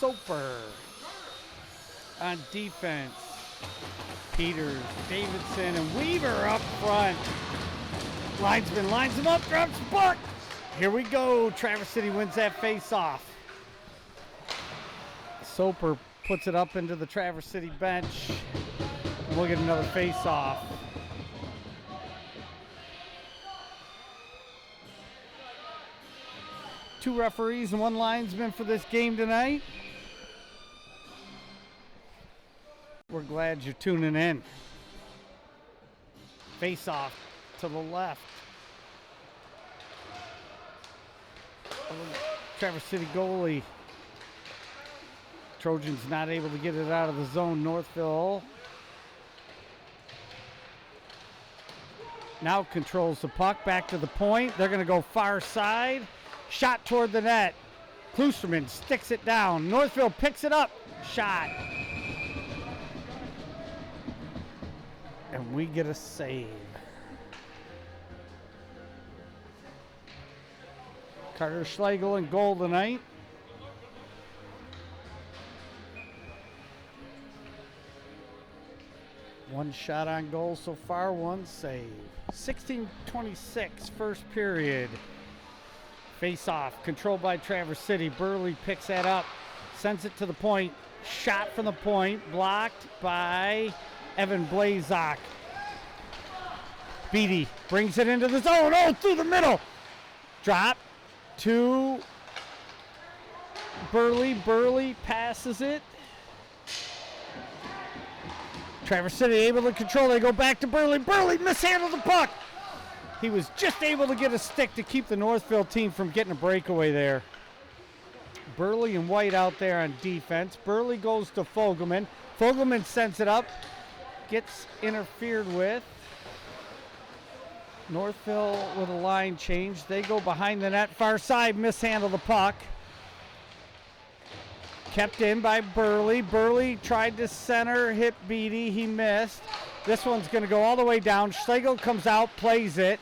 Soper. On defense, Peters, Davidson, and Weaver up front. Linesman lines him up, drops the puck. Here we go. Traverse City wins that face-off. Soper puts it up into the Traverse City bench. And we'll get another face-off. Two referees and one linesman for this game tonight. We're glad you're tuning in. Face-off to the left. Traverse City goalie. Trojans not able to get it out of the zone. Northville now controls the puck back to the point. They're going to go far side. Shot toward the net. Klusterman sticks it down. Northville picks it up. Shot. And we get a save. Carter Schlegel in goal tonight. One shot on goal so far, one save. 16:26, first period. Face-off, controlled by Traverse City. Burley picks that up, sends it to the point. Shot from the point, blocked by Evan Blazak. Beatty brings it into the zone. Oh, through the middle. Drop to Burley. Burley passes it. Traverse City able to control. They go back to Burley. Burley mishandled the puck. He was just able to get a stick to keep the Northville team from getting a breakaway there. Burley and White out there on defense. Burley goes to Fogelman. Fogelman sends it up. Gets interfered with. Northville with a line change. They go behind the net. Far side, mishandle the puck. Kept in by Burley. Burley tried to center, hit Beatty. He missed. This one's going to go all the way down. Schlegel comes out, plays it.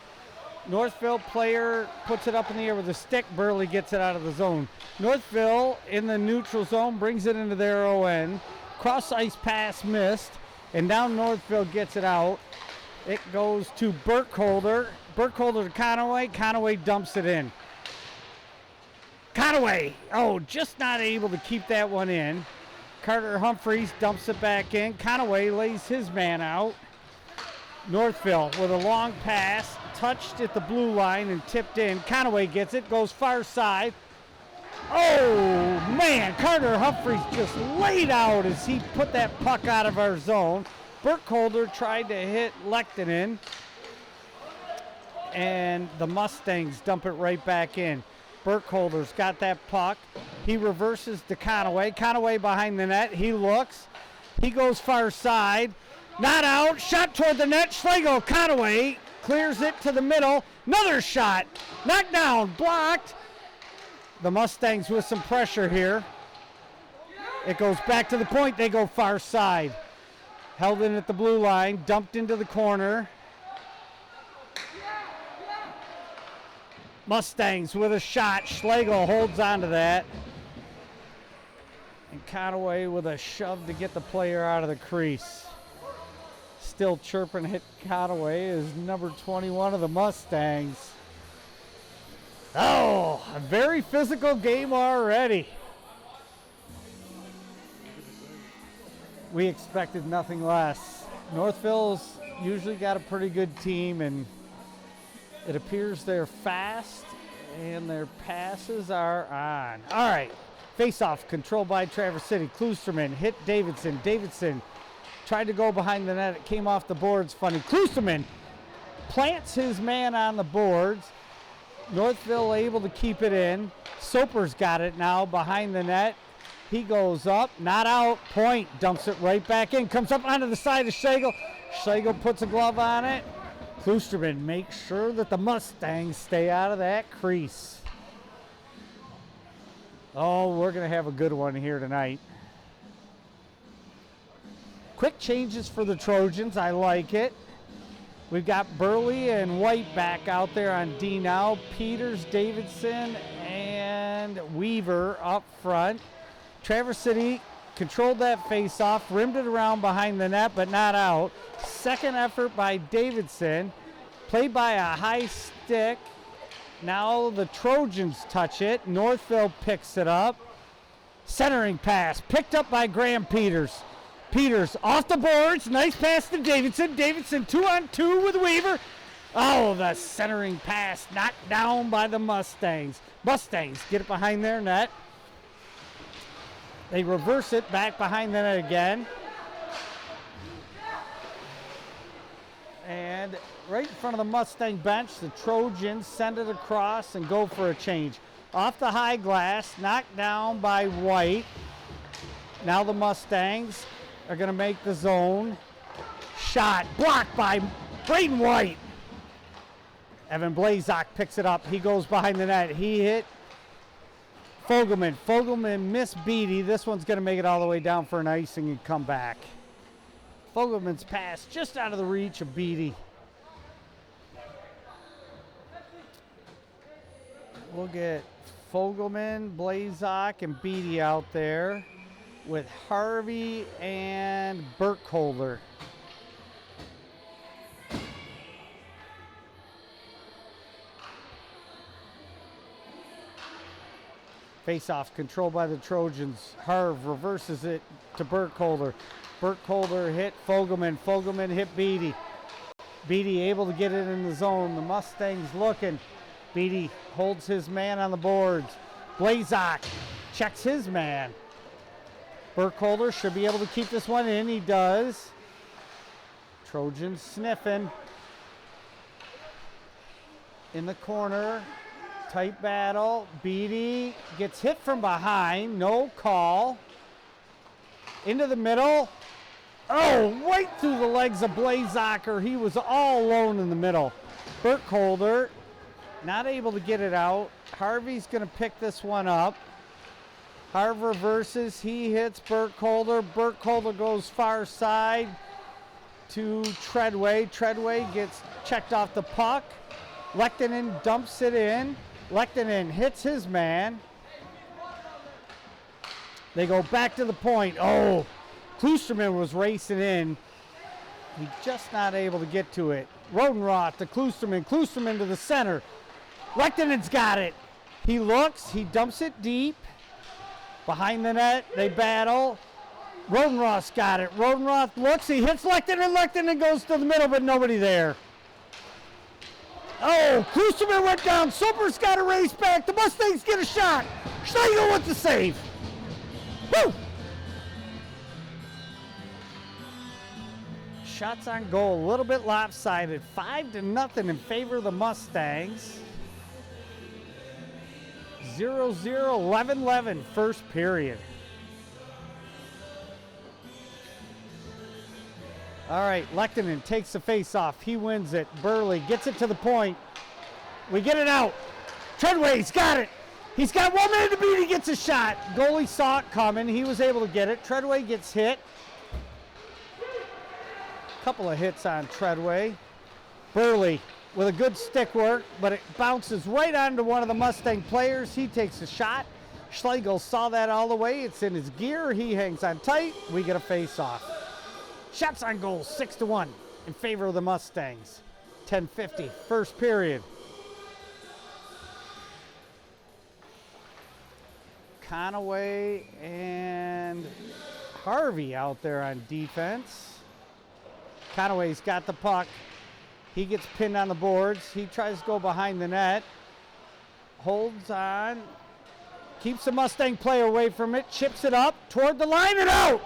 Northville player puts it up in the air with a stick. Burley gets it out of the zone. Northville in the neutral zone brings it into their ON. Cross ice pass missed. And now Northville gets it out. It goes to Burkholder. Burkholder to Conaway. Conaway dumps it in. Conaway, just not able to keep that one in. Carter Humphreys dumps it back in. Conaway lays his man out. Northville with a long pass, touched at the blue line and tipped in. Conaway gets it, goes far side. Oh, man, Carter Humphreys just laid out as he put that puck out of our zone. Burkholder tried to hit Lechtinen, and the Mustangs dump it right back in. Burkholder's got that puck. He reverses to Conaway. Conaway behind the net. He looks. He goes far side. Not out. Shot toward the net. Schlegel. Conaway clears it to the middle. Another shot. Knocked down. Blocked. The Mustangs with some pressure here. It goes back to the point. They go far side. Held in at the blue line. Dumped into the corner. Mustangs with a shot. Schlegel holds on to that. And Conaway with a shove to get the player out of the crease. Still chirping hit Conaway is number 21 of the Mustangs. Oh, a very physical game already. We expected nothing less. Northville's usually got a pretty good team, and it appears they're fast, and their passes are on. All right, face-off controlled by Traverse City. Klusterman hit Davidson. Davidson tried to go behind the net. It came off the boards funny. Klusterman plants his man on the boards. Northville able to keep it in. Soper's got it now behind the net. He goes up, not out. Point dumps it right back in. Comes up onto the side of Schlegel. Schlegel puts a glove on it. Klusterman makes sure that the Mustangs stay out of that crease. Oh, we're going to have a good one here tonight. Quick changes for the Trojans. I like it. We've got Burley and White back out there on D now. Peters, Davidson, and Weaver up front. Traverse City controlled that face-off, rimmed it around behind the net, but not out. Second effort by Davidson, played by a high stick. Now the Trojans touch it. Northville picks it up. Centering pass, picked up by Graham Peters. Peters off the boards, nice pass to Davidson. Davidson 2-on-2 with Weaver. Oh, the centering pass knocked down by the Mustangs. Mustangs get it behind their net. They reverse it back behind the net again. And right in front of the Mustang bench, the Trojans send it across and go for a change. Off the high glass, knocked down by White. Now the Mustangs are going to make the zone. Shot blocked by Braden White. Evan Blazak picks it up. He goes behind the net. He hit Fogelman. Fogelman missed Beatty. This one's going to make it all the way down for an icing and come back. Fogelman's pass just out of the reach of Beatty. We'll get Fogelman, Blazak, and Beatty out there with Harvey and Burkholder. Face-off controlled by the Trojans. Harv reverses it to Burkholder. Burkholder hit Fogelman. Fogelman hit Beatty. Beatty able to get it in the zone. The Mustangs looking. Beatty holds his man on the boards. Blazak checks his man. Burkholder should be able to keep this one in. He does. Trojans sniffing. In the corner. Tight battle. Beatty gets hit from behind. No call. Into the middle. Oh, right through the legs of Blazaker. He was all alone in the middle. Burkholder not able to get it out. Harvey's going to pick this one up. Harv reverses. He hits Burkholder. Burkholder goes far side to Treadway. Treadway gets checked off the puck. Lehtinen dumps it in. Lehtinen hits his man. They go back to the point. Oh, Klusterman was racing in. He just not able to get to it. Rodenroth to Klusterman. Klusterman to the center. Lechtinen's got it. He looks. He dumps it deep. Behind the net, they battle. Rodenroth's got it. Rodenroth looks. He hits Lehtinen. Lehtinen goes to the middle, but nobody there. Oh, Klusterman went down. Soper's got to race back. The Mustangs get a shot. Schlegel with the save. Woo! Shots on goal, a little bit lopsided. 5-0 in favor of the Mustangs. 0-0, 11-11, first period. All right, Lehtinen takes the face off. He wins it. Burley gets it to the point. We get it out. Treadway's got it. He's got 1 minute to beat. He gets a shot. Goalie saw it coming. He was able to get it. Treadway gets hit. Couple of hits on Treadway. Burley with a good stick work, but it bounces right onto one of the Mustang players. He takes a shot. Schlegel saw that all the way. It's in his gear. He hangs on tight. We get a face-off. Shots on goal, 6-1 in favor of the Mustangs. 10:50, first period. Conaway and Harvey out there on defense. Conaway's got the puck. He gets pinned on the boards. He tries to go behind the net. Holds on. Keeps the Mustang player away from it. Chips it up toward the line and out.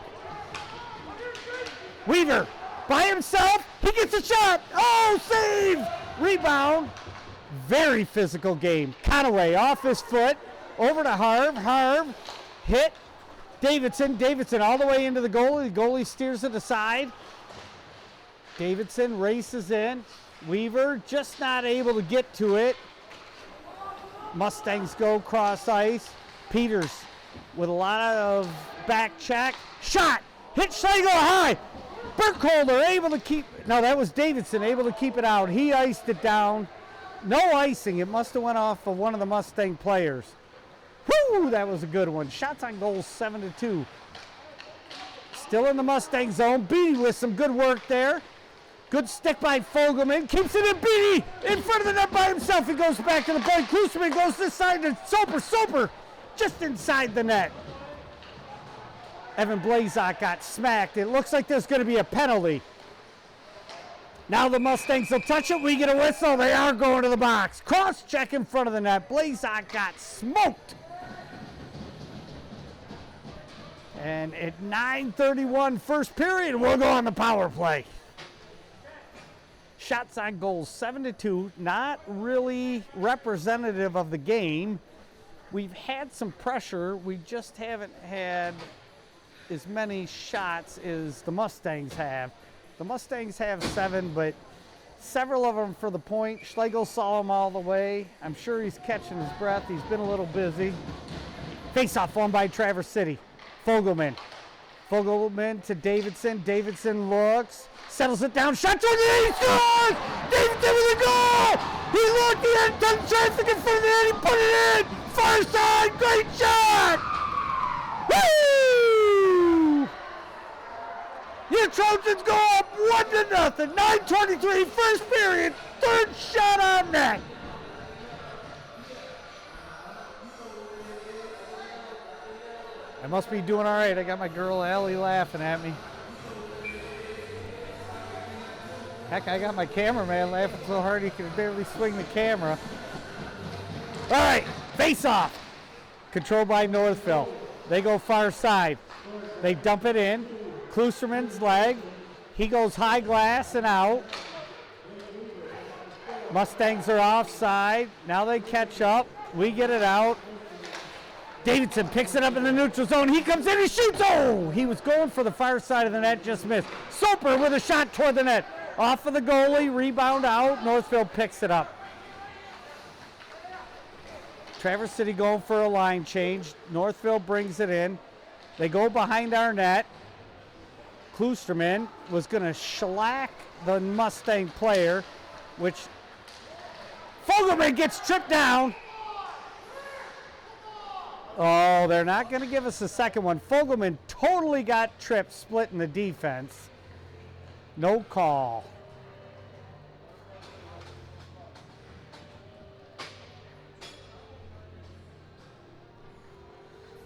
Weaver by himself. He gets a shot. Oh, save. Rebound. Very physical game. Conaway off his foot. Over to Harv. Harv hit. Davidson. Davidson all the way into the goalie. The goalie steers it aside. Davidson races in. Weaver just not able to get to it. Mustangs go cross ice. Peters with a lot of back check. Shot. Hit Schlegel high. Burkholder able to keep. No, that was Davidson able to keep it out. He iced it down. No icing. It must have went off of one of the Mustang players. Woo, that was a good one. Shots on goal, 7-2. Still in the Mustang zone. Beatty with some good work there. Good stick by Fogelman. Keeps it in Beatty. In front of the net by himself. He goes back to the point. Klusterman goes this side to Soper. Soper just inside the net. Evan Blazak got smacked. It looks like there's going to be a penalty. Now the Mustangs will touch it. We get a whistle. They are going to the box. Cross check in front of the net. Blazak got smoked. And at 9:31 first period, we'll go on the power play. Shots on goal, 7-2. Not really representative of the game. We've had some pressure. We just haven't had as many shots as the Mustangs have. The Mustangs have 7, but several of them for the point. Schlegel saw them all the way. I'm sure he's catching his breath. He's been a little busy. Face-off won by Traverse City. Fogelman. Fogelman to Davidson. Davidson looks, settles it down. Shot toward the net. He scores! Davidson with a goal! He looked, he had done traffic in front of the net. He put it in! Far side, great shot! Woo! Your Trojans go up 1-0. 9:23 first period. Third shot on net. I must be doing all right. I got my girl Ellie laughing at me. Heck, I got my cameraman laughing so hard he can barely swing the camera. All right, face off. Controlled by Northville. They go far side. They dump it in. Klusterman's leg. He goes high glass and out. Mustangs are offside. Now they catch up. We get it out. Davidson picks it up in the neutral zone. He comes in, he shoots. Oh, he was going for the far side of the net, just missed. Soper with a shot toward the net. Off of the goalie, rebound out. Northville picks it up. Traverse City going for a line change. Northville brings it in. They go behind our net. Klusterman was going to shellac the Mustang player, which Fogelman gets tripped down. Oh, they're not going to give us a second one. Fogelman totally got tripped, splitting the defense. No call.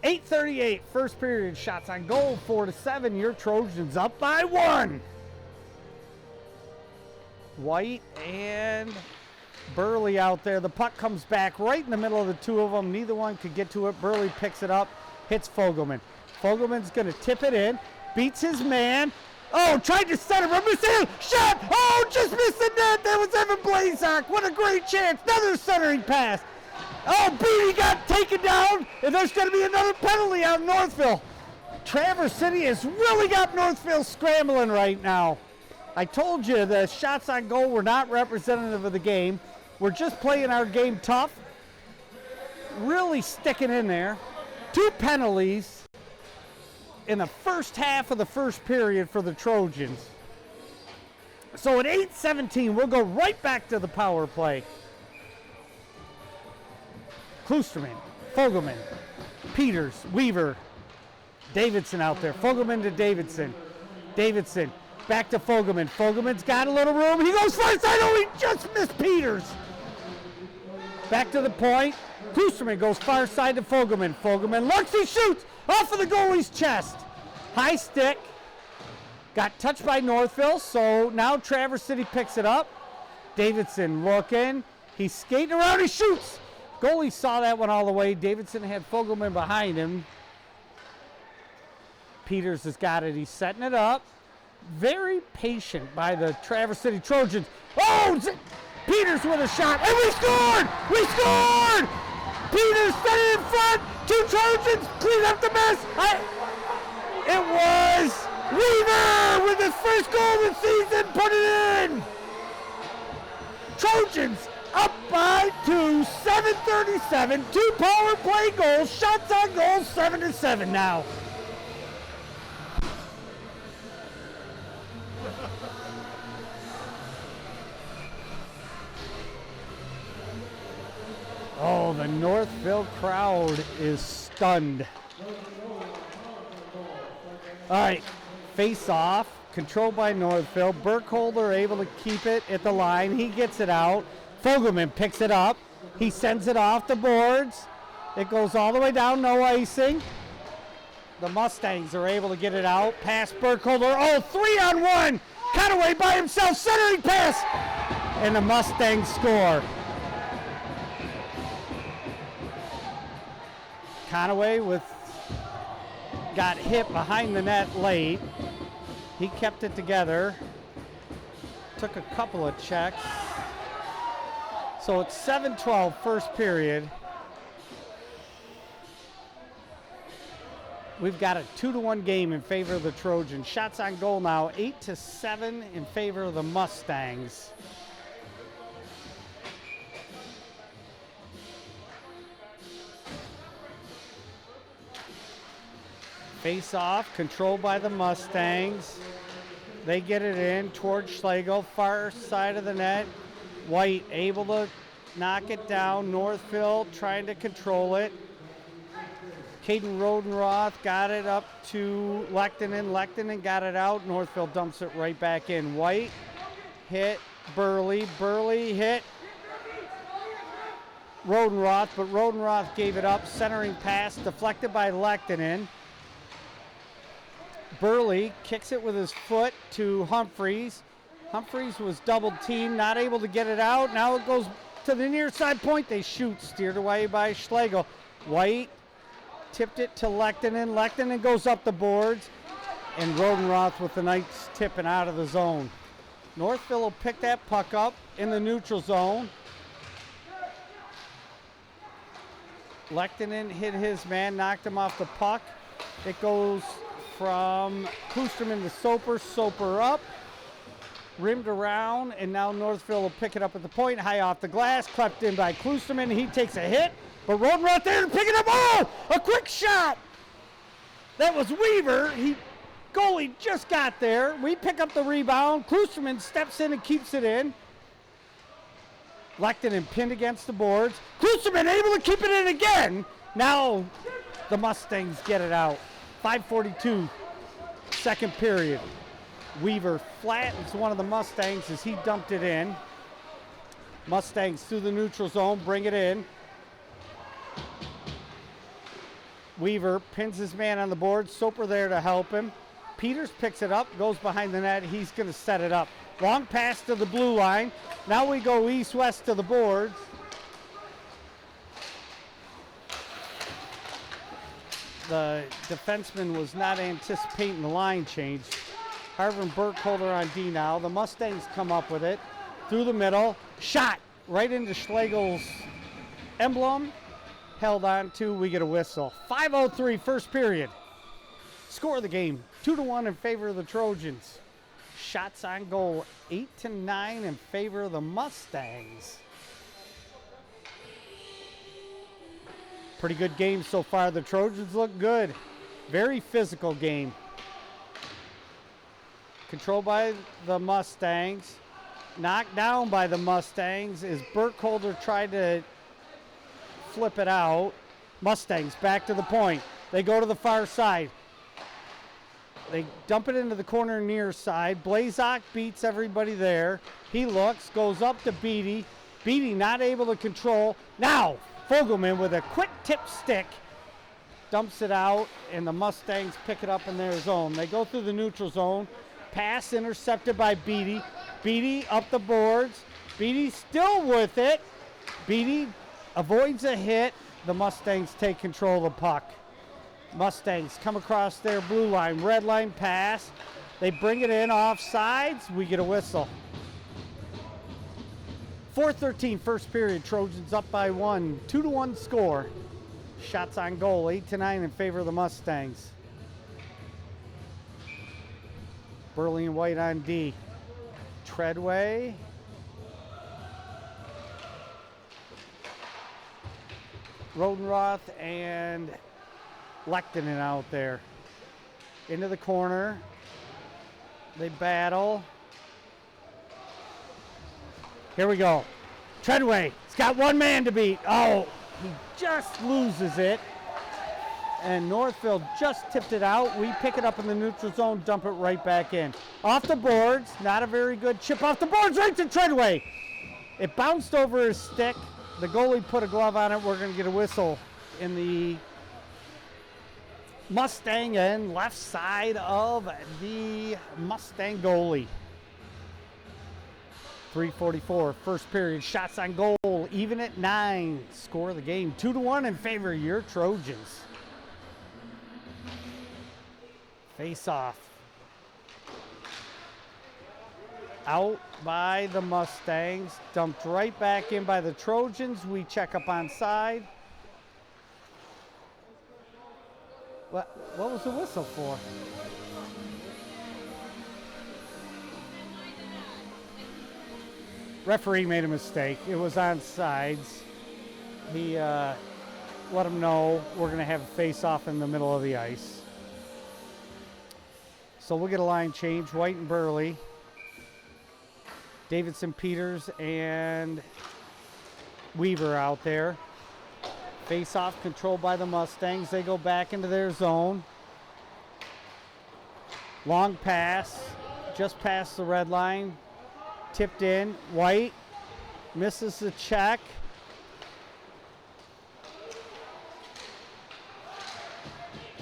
.838 first period. Shots on goal, 4-7. Your Trojans up by 1. White and Burley out there. The puck comes back right in the middle of the two of them. Neither one could get to it. Burley picks it up, hits Fogelman. Fogelman's going to tip it in, beats his man. Oh, tried to center him. Shot! Oh, just missed the net. That was Evan Blazak. What a great chance. Another centering pass. Oh, Beatty got taken down, and there's going to be another penalty on Northville. Traverse City has really got Northville scrambling right now. I told you the shots on goal were not representative of the game. We're just playing our game tough, really sticking in there. 2 penalties in the first half of the first period for the Trojans. So at 8:17, we'll go right back to the power play. Klusterman, Fogelman, Peters, Weaver, Davidson out there. Fogelman to Davidson. Davidson back to Fogelman. Fogelman's got a little room. He goes far side. Oh, he just missed Peters. Back to the point. Klusterman goes far side to Fogelman. Fogelman looks, he shoots off of the goalie's chest. High stick. Got touched by Northville, so now Traverse City picks it up. Davidson looking. He's skating around, he shoots. Goalie saw that one all the way. Davidson had Fogelman behind him. Peters has got it. He's setting it up. Very patient by the Traverse City Trojans. Oh, Peters with a shot, and we scored! We scored! Peters set it in front. 2 Trojans clean up the mess. It was Weaver with his first goal of the season. Put it in. Trojans up by 2, 7:37. 2 power play goals. Shots on goal, 7-7 now. Oh, the Northville crowd is stunned. All right, face off, controlled by Northville. Burkholder able to keep it at the line. He gets it out. Fogelman picks it up. He sends it off the boards. It goes all the way down, no icing. The Mustangs are able to get it out. Pass Burkholder. Oh, 3-on-1. Conaway by himself, centering pass. And the Mustangs score. Conaway got hit behind the net late. He kept it together. Took a couple of checks. So it's 7-12 first period. We've got a 2-1 game in favor of the Trojans. Shots on goal now, 8-7 in favor of the Mustangs. Face off, controlled by the Mustangs. They get it in towards Schlegel, far side of the net. White able to knock it down. Northville trying to control it. Caden Rodenroth got it up to Lechtinen. Lechtinen got it out. Northville dumps it right back in. White hit Burley. Burley hit Rodenroth, but Rodenroth gave it up. Centering pass deflected by Lechtinen. Burley kicks it with his foot to Humphreys. Humphreys was double teamed, not able to get it out. Now it goes to the near side point. They shoot, steered away by Schlegel. White tipped it to Lechtinen. Lechtinen goes up the boards, and Rodenroth with the nice tipping out of the zone. Northville will pick that puck up in the neutral zone. Lechtinen hit his man, knocked him off the puck. It goes from Kloosterman to Soper. Soper up, rimmed around, and now Northville will pick it up at the point, high off the glass, clept in by Kloosterman. He takes a hit, but Rodenroth there to pick it up. Oh, a quick shot. That was Weaver. Goalie just got there. We pick up the rebound. Kloosterman steps in and keeps it in. Lechtinen pinned against the boards. Kloosterman able to keep it in again. Now the Mustangs get it out. 5:42, second period. Weaver flattens one of the Mustangs as he dumped it in. Mustangs through the neutral zone, bring it in. Weaver pins his man on the board. Soper there to help him. Peters picks it up, goes behind the net. He's going to set it up. Long pass to the blue line. Now we go east-west to the boards. The defenseman was not anticipating the line change. Harvin Burkholder on D now. The Mustangs come up with it. Through the middle. Shot right into Schlegel's emblem. Held on to. We get a whistle. 5:03 first period. Score of the game. 2-1 in favor of the Trojans. Shots on goal. 8-9 in favor of the Mustangs. Pretty good game so far. The Trojans look good. Very physical game. Controlled by the Mustangs. Knocked down by the Mustangs as Burkholder tried to flip it out. Mustangs back to the point. They go to the far side. They dump it into the corner near side. Blazak beats everybody there. He looks, goes up to Beatty. Beatty not able to control. Now Fogelman with a quick tip stick dumps it out, and the Mustangs pick it up in their zone. They go through the neutral zone. Pass intercepted by Beatty. Beatty up the boards. Beatty still with it. Beatty avoids a hit. The Mustangs take control of the puck. Mustangs come across their blue line. Red line pass. They bring it in off sides. We get a whistle. 4:13 first period. Trojans up by 1. 2-1 score. Shots on goal. 8-9 in favor of the Mustangs. Burley and White on D. Treadway. Rodenroth and Lechtinen out there. Into the corner. They battle. Here we go. Treadway, he's got one man to beat. Oh, he just loses it. And Northville just tipped it out. We pick it up in the neutral zone, dump it right back in. Off the boards, not a very good chip off the boards, right to Treadway. It bounced over his stick. The goalie put a glove on it. We're going to get a whistle in the Mustang end, left side of the Mustang goalie. 3:44, first period, shots on goal, even at 9. Score of the game, 2-1 in favor of your Trojans. Face off. Out by the Mustangs, dumped right back in by the Trojans. We check up on side. What was the whistle for? Referee made a mistake. It was on sides. He let him know we're going to have a face-off in the middle of the ice. So we'll get a line change. White and Burley. Davidson, Peters, and Weaver out there. Face-off controlled by the Mustangs. They go back into their zone. Long pass, just past the red line. Tipped in. White misses the check.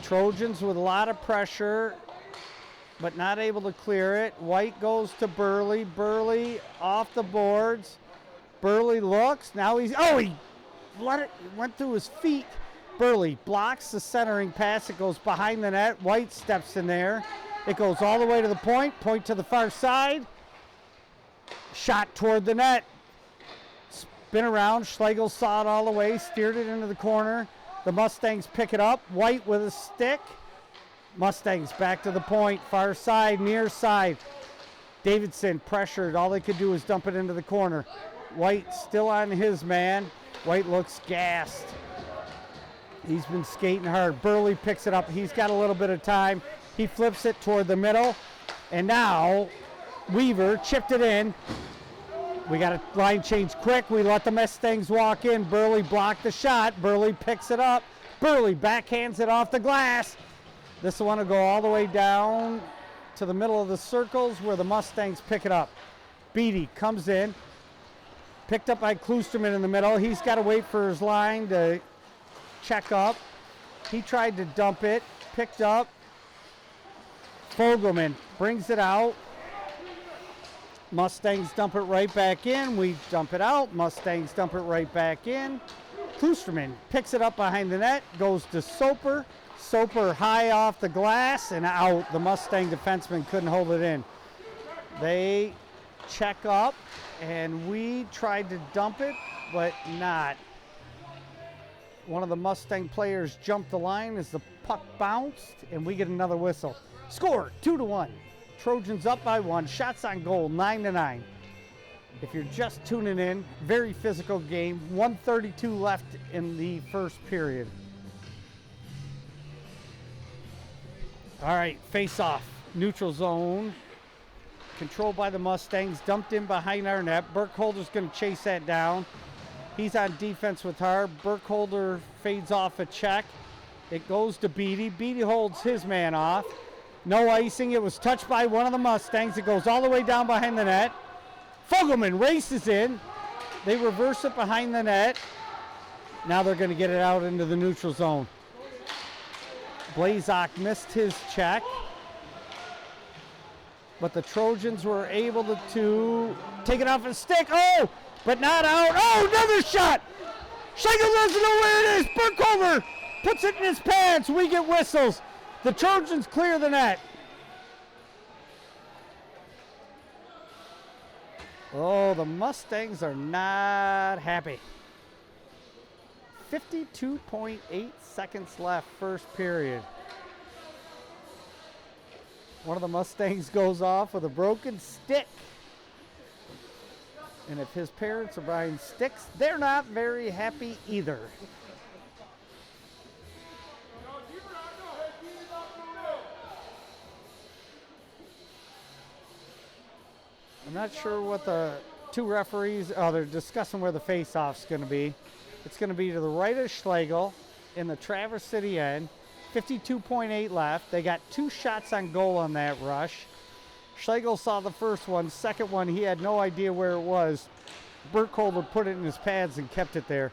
Trojans with a lot of pressure, but not able to clear it. White goes to Burley. Burley off the boards. Burley looks. Now he went through his feet. Burley blocks the centering pass. It goes behind the net. White steps in there. It goes all the way to the point. Point to the far side. Shot toward the net. Spin around. Schlegel saw it all the way. Steered it into the corner. The Mustangs pick it up. White with a stick. Mustangs back to the point. Far side, near side. Davidson pressured. All they could do was dump it into the corner. White still on his man. White looks gassed. He's been skating hard. Burley picks it up. He's got a little bit of time. He flips it toward the middle. And now Weaver chipped it in. We got a line change quick. We let the Mustangs walk in. Burley blocked the shot. Burley picks it up. Burley backhands it off the glass. This one will go all the way down to the middle of the circles where the Mustangs pick it up. Beatty comes in. Picked up by Kloosterman in the middle. He's got to wait for his line to check up. He tried to dump it. Picked up. Fogelman brings it out. Mustangs dump it right back in. We dump it out. Mustangs dump it right back in. Kloosterman picks it up behind the net. Goes to Soper. Soper high off the glass and out. The Mustang defenseman couldn't hold it in. They check up, and we tried to dump it, but not. One of the Mustang players jumped the line as the puck bounced, and we get another whistle. Score, 2-1. Trojans up by 1. Shots on goal, 9-9. If you're just tuning in, very physical game. 1:32 left in the first period. All right, face off. Neutral zone. Controlled by the Mustangs. Dumped in behind our net. Burkholder's going to chase that down. He's on defense with her. Burkholder fades off a check. It goes to Beatty. Beatty holds his man off. No icing. It was touched by one of the Mustangs. It goes all the way down behind the net. Fogelman races in. They reverse it behind the net. Now they're going to get it out into the neutral zone. Blazak missed his check. But the Trojans were able to take it off his stick. Oh, but not out. Oh, another shot. Schlegel doesn't know where it is. Burkholder puts it in his pants. We get whistles. The Trojans clear the net. Oh, the Mustangs are not happy. 52.8 seconds left, first period. One of the Mustangs goes off with a broken stick. And if his parents are buying sticks, they're not very happy either. I'm not sure what the two referees, they're discussing where the face-off's going to be. It's going to be to the right of Schlegel in the Traverse City end. 52.8 left. They got 2 shots on goal on that rush. Schlegel saw the first one. Second one, he had no idea where it was. Burkholder put it in his pads and kept it there.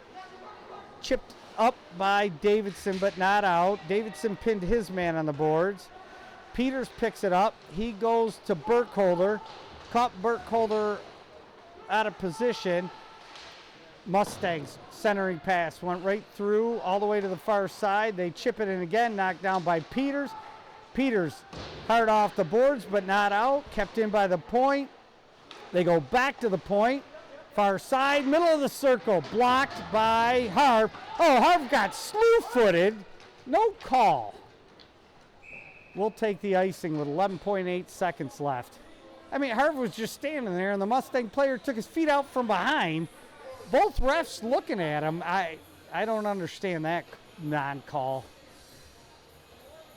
Chipped up by Davidson, but not out. Davidson pinned his man on the boards. Peters picks it up. He goes to Burkholder. Caught Burkholder out of position. Mustangs centering pass went right through all the way to the far side. They chip it in again, knocked down by Peters. Peters hard off the boards but not out, kept in by the point. They go back to the point, far side, middle of the circle, blocked by Harv. Oh, Harv got slew-footed, no call. We'll take the icing with 11.8 seconds left. I mean, Harv was just standing there and the Mustang player took his feet out from behind. Both refs looking at him. I don't understand that non-call.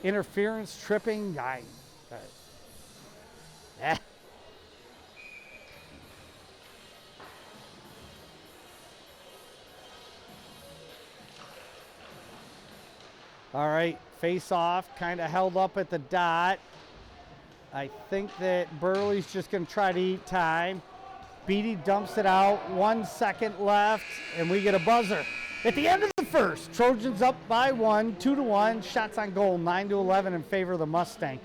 Interference, tripping. All right, face off, kind of held up at the dot. I think that Burley's just going to try to eat time. Beatty dumps it out, 1 second left, and we get a buzzer. At the end of the first, Trojans up by 1, 2-1, shots on goal, 9-11 in favor of the Mustang.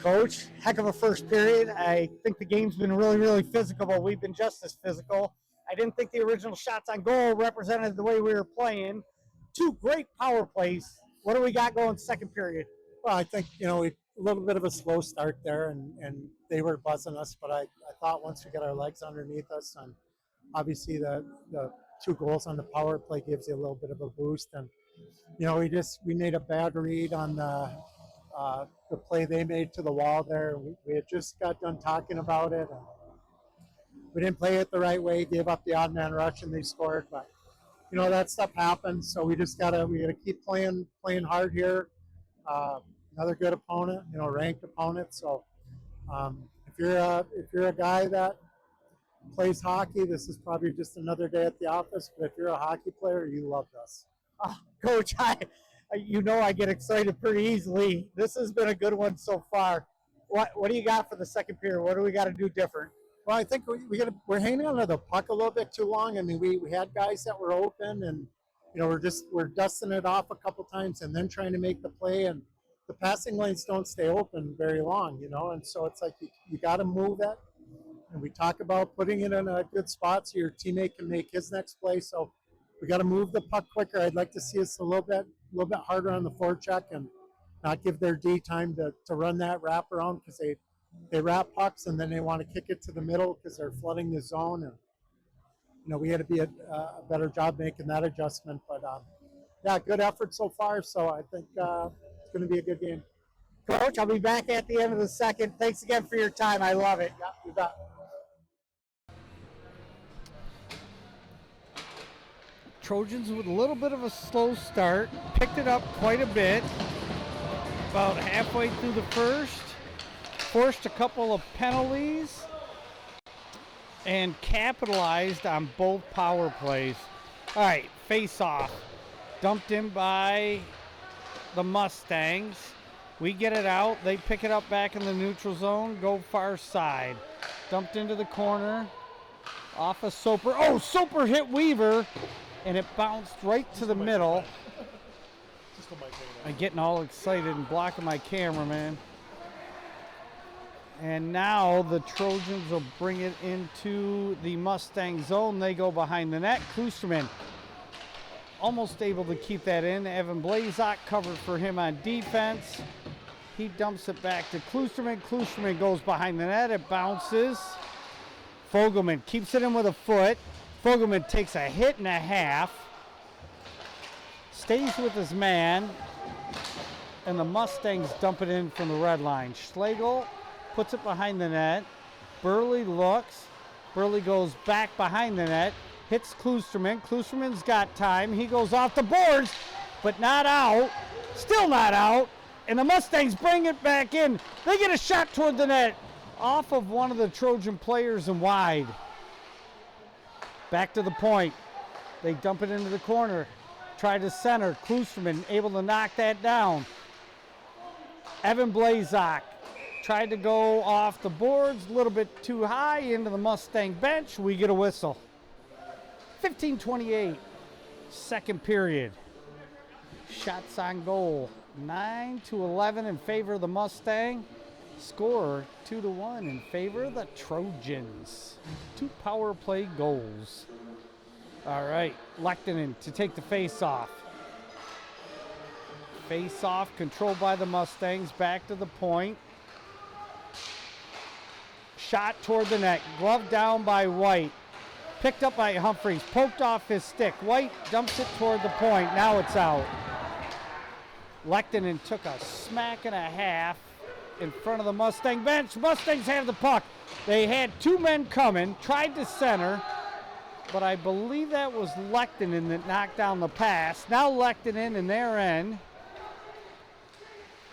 Coach, heck of a first period. I think the game's been really, really physical, but we've been just as physical. I didn't think the original shots on goal represented the way we were playing. 2 great power plays. What do we got going second period? Well, I think, a little bit of a slow start there, and they were buzzing us, but I thought once we got our legs underneath us, and obviously the 2 goals on the power play gives you a little bit of a boost. And, we made a bad read on the play they made to the wall there. We had just got done talking about it. And we didn't play it the right way, gave up the odd man rush, and they scored. But, that stuff happens, so we gotta keep playing hard here. Another good opponent, ranked opponent. So if you're a guy that plays hockey, this is probably just another day at the office. But if you're a hockey player, you loved us. Coach, I get excited pretty easily. This has been a good one so far. What do you got for the second period? What do we got to do different? Well, I think we're hanging on to the puck a little bit too long. I mean, we had guys that were open, and we're dusting it off a couple times and then trying to make the play, and the passing lanes don't stay open very long, and so it's like you got to move it. And we talk about putting it in a good spot so your teammate can make his next play. So we got to move the puck quicker. I'd like to see us a little bit harder on the forecheck and not give their D time to run that wrap around, because they wrap pucks and then they want to kick it to the middle because they're flooding the zone. And we had to be a better job making that adjustment. But yeah, good effort so far. So I think it's going to be a good game. Coach, I'll be back at the end of the second. Thanks again for your time. I love it. Yeah, you bet. Trojans with a little bit of a slow start. Picked it up quite a bit. About halfway through the first. Forced a couple of penalties. And capitalized on both power plays. All right, face off. Dumped in by the Mustangs. We get it out. They pick it up back in the neutral zone. Go far side. Dumped into the corner. Off of Soper. Oh, Soper hit Weaver. And it bounced right to the middle. I'm getting all excited and blocking my camera, man. And now the Trojans will bring it into the Mustang zone. They go behind the net. Klusterman almost able to keep that in. Evan Blazak covered for him on defense. He dumps it back to Klusterman. Klusterman goes behind the net. It bounces. Fogelman keeps it in with a foot. Fogelman takes a hit and a half. Stays with his man. And the Mustangs dump it in from the red line. Schlegel puts it behind the net. Burley looks. Burley goes back behind the net. Hits Klusterman. Klusterman's got time. He goes off the boards, but not out. Still not out. and the Mustangs bring it back in. They get a shot toward the net off of one of the Trojan players and wide. Back to the point. They dump it into the corner. Try to center. Klusterman able to knock that down. Evan Blazak tried to go off the boards a little bit too high into the Mustang bench. We get a whistle. 15-28, second period. Shots on goal, 9-11 in favor of the Mustang. Score 2-1 in favor of the Trojans. 2 power play goals. All right, Lehtinen to take the face-off. Face-off controlled by the Mustangs, back to the point. Shot toward the net, glove down by White. Picked up by Humphreys, poked off his stick. White dumps it toward the point, now it's out. Lehtinen took a smack and a half in front of the Mustang bench. Mustangs have the puck. They had 2 men coming, tried to center, but I believe that was Lehtinen that knocked down the pass. Now Lehtinen in their end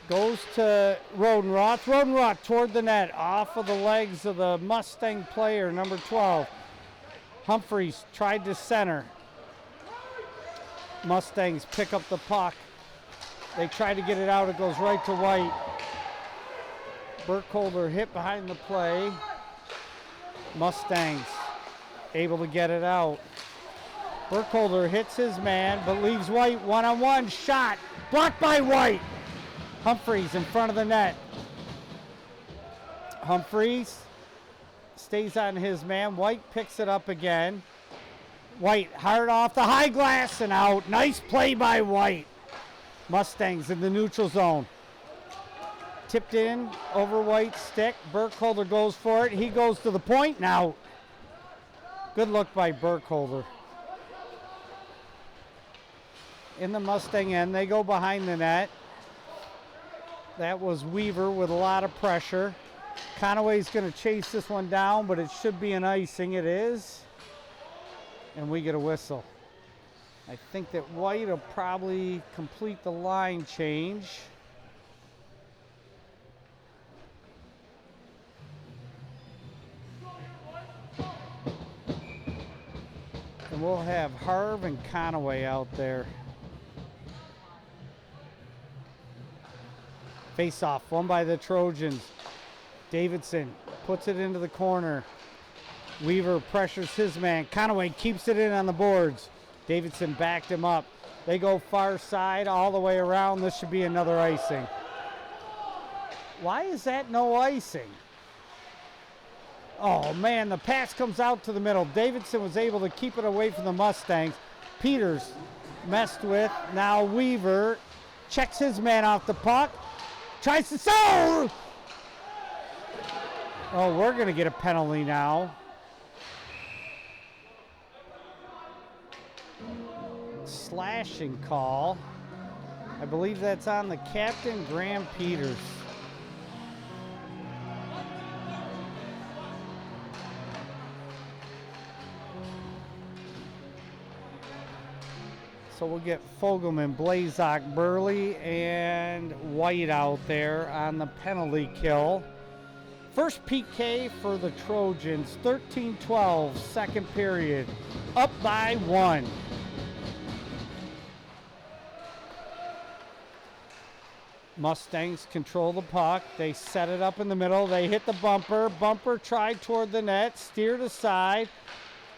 goes to Rodenroth. Rodenroth toward the net, off of the legs of the Mustang player, number 12. Humphreys tried to center. Mustangs pick up the puck. They try to get it out. It goes right to White. Burkholder hit behind the play. Mustangs able to get it out. Burkholder hits his man, but leaves White one-on-one. Shot blocked by White. Humphreys in front of the net. Humphreys stays on his man. White picks it up again. White hard off the high glass and out. Nice play by White. Mustangs in the neutral zone. Tipped in over White's stick. Burkholder goes for it. He goes to the point and out. Good look by Burkholder. In the Mustang end, they go behind the net. That was Weaver with a lot of pressure. Conaway's going to chase this one down, but it should be an icing. It is. And we get a whistle. I think that White will probably complete the line change. And we'll have Harv and Conaway out there. Face off, won by the Trojans. Davidson puts it into the corner. Weaver pressures his man. Conaway keeps it in on the boards. Davidson backed him up. They go far side all the way around. This should be another icing. Why is that no icing? Oh man, the pass comes out to the middle. Davidson was able to keep it away from the Mustangs. Peters messed with. Now Weaver checks his man off the puck. Tries to sell. Oh, we're going to get a penalty now. Slashing call. I believe that's on the captain, Graham Peters. So we'll get Fogelman, Blazak, Burley, and White out there on the penalty kill. First PK for the Trojans, 13-12, second period, up by 1. Mustangs control the puck. They set it up in the middle. They hit the bumper. Bumper tried toward the net, steered aside.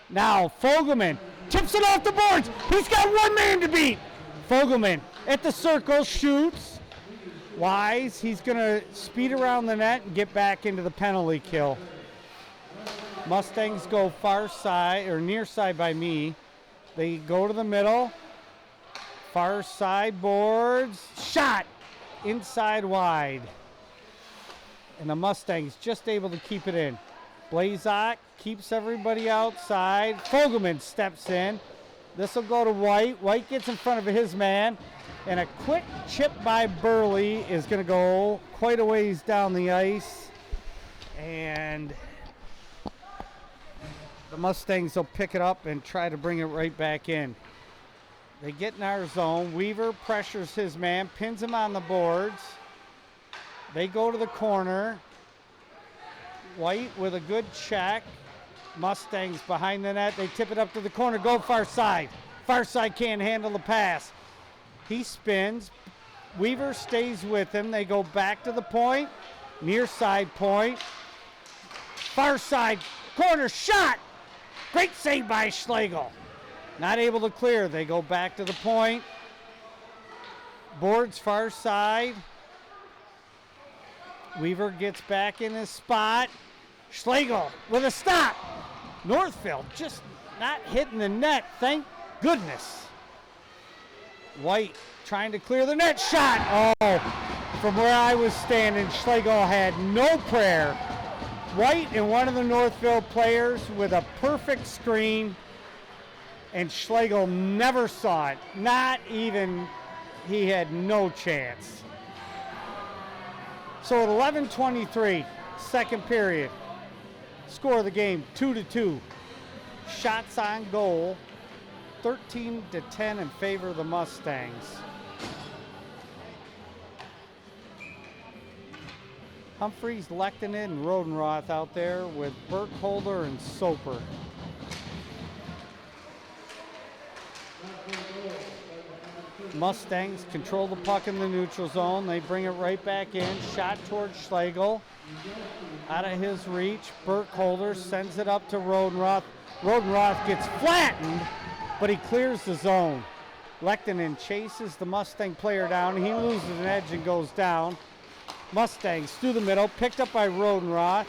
Now Fogelman tips it off the boards. He's got one man to beat. Fogelman at the circle, shoots. Wise, he's going to speed around the net and get back into the penalty kill. Mustangs go far side, or near side by me. They go to the middle. Far side boards. Shot inside wide. And the Mustangs just able to keep it in. Blazak keeps everybody outside. Fogelman steps in. This will go to White. White gets in front of his man. And a quick chip by Burley is going to go quite a ways down the ice. And the Mustangs will pick it up and try to bring it right back in. They get in our zone. Weaver pressures his man, pins him on the boards. They go to the corner. White with a good check. Mustangs behind the net. They tip it up to the corner. Go far side. Far side can't handle the pass. He spins. Weaver stays with him. They go back to the point. Near side point. Far side. Corner shot. Great save by Schlegel. Not able to clear. They go back to the point. Boards far side. Weaver gets back in his spot. Schlegel with a stop. Northville just not hitting the net. Thank goodness. White trying to clear the net. Shot. Oh, from where I was standing, Schlegel had no prayer. White and one of the Northville players with a perfect screen, and Schlegel never saw it. Not even, he had no chance. So at 11:23, second period, score of the game 2-2. Shots on goal, 13-10 in favor of the Mustangs. Humphreys, Lechtinen, and Rodenroth out there with Burkholder and Soper. Mustangs control the puck in the neutral zone. They bring it right back in. Shot towards Schlegel. Out of his reach. Burkholder sends it up to Rodenroth. Rodenroth gets flattened, but he clears the zone. Lechtinen chases the Mustang player down. He loses an edge and goes down. Mustangs through the middle, picked up by Rodenroth.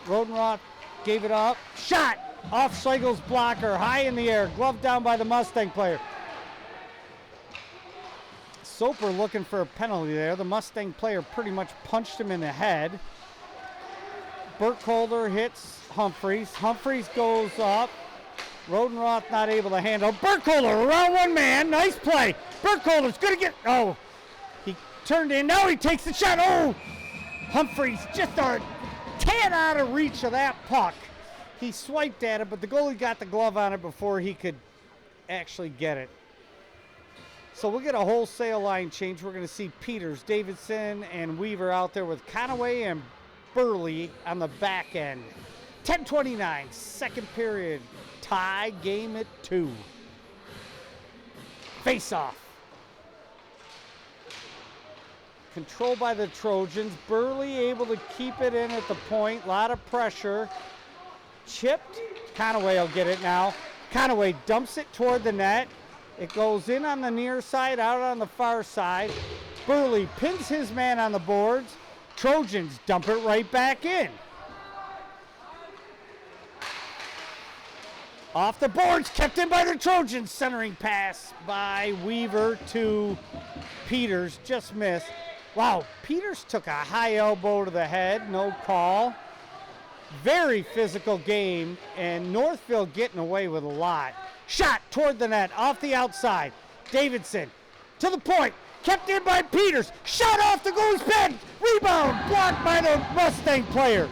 Rodenroth gave it up. Shot off Schlegel's blocker, high in the air. Glove down by the Mustang player. Soper looking for a penalty there. The Mustang player pretty much punched him in the head. Burkholder hits Humphreys. Humphreys goes up. Rodenroth not able to handle. Burkholder around one man. Nice play. Burkholder's going to get... Oh, he turned in. Now he takes the shot. Oh, Humphreys just a tad out of reach of that puck. He swiped at it, but the goalie got the glove on it before he could actually get it. So we'll get a wholesale line change. We're going to see Peters, Davidson, and Weaver out there with Conaway and Burley on the back end. 10:29, second period. Tie game at 2. Face off. Controlled by the Trojans. Burley able to keep it in at the point. A lot of pressure. Chipped. Conaway will get it now. Conaway dumps it toward the net. It goes in on the near side, out on the far side. Burley pins his man on the boards. Trojans dump it right back in. Off the boards, kept in by the Trojans. Centering pass by Weaver to Peters, just missed. Wow, Peters took a high elbow to the head, no call. Very physical game, and Northville getting away with a lot. Shot toward the net, off the outside. Davidson to the point, kept in by Peters. Shot off the goalie's pad. Rebound, blocked by the Mustang player.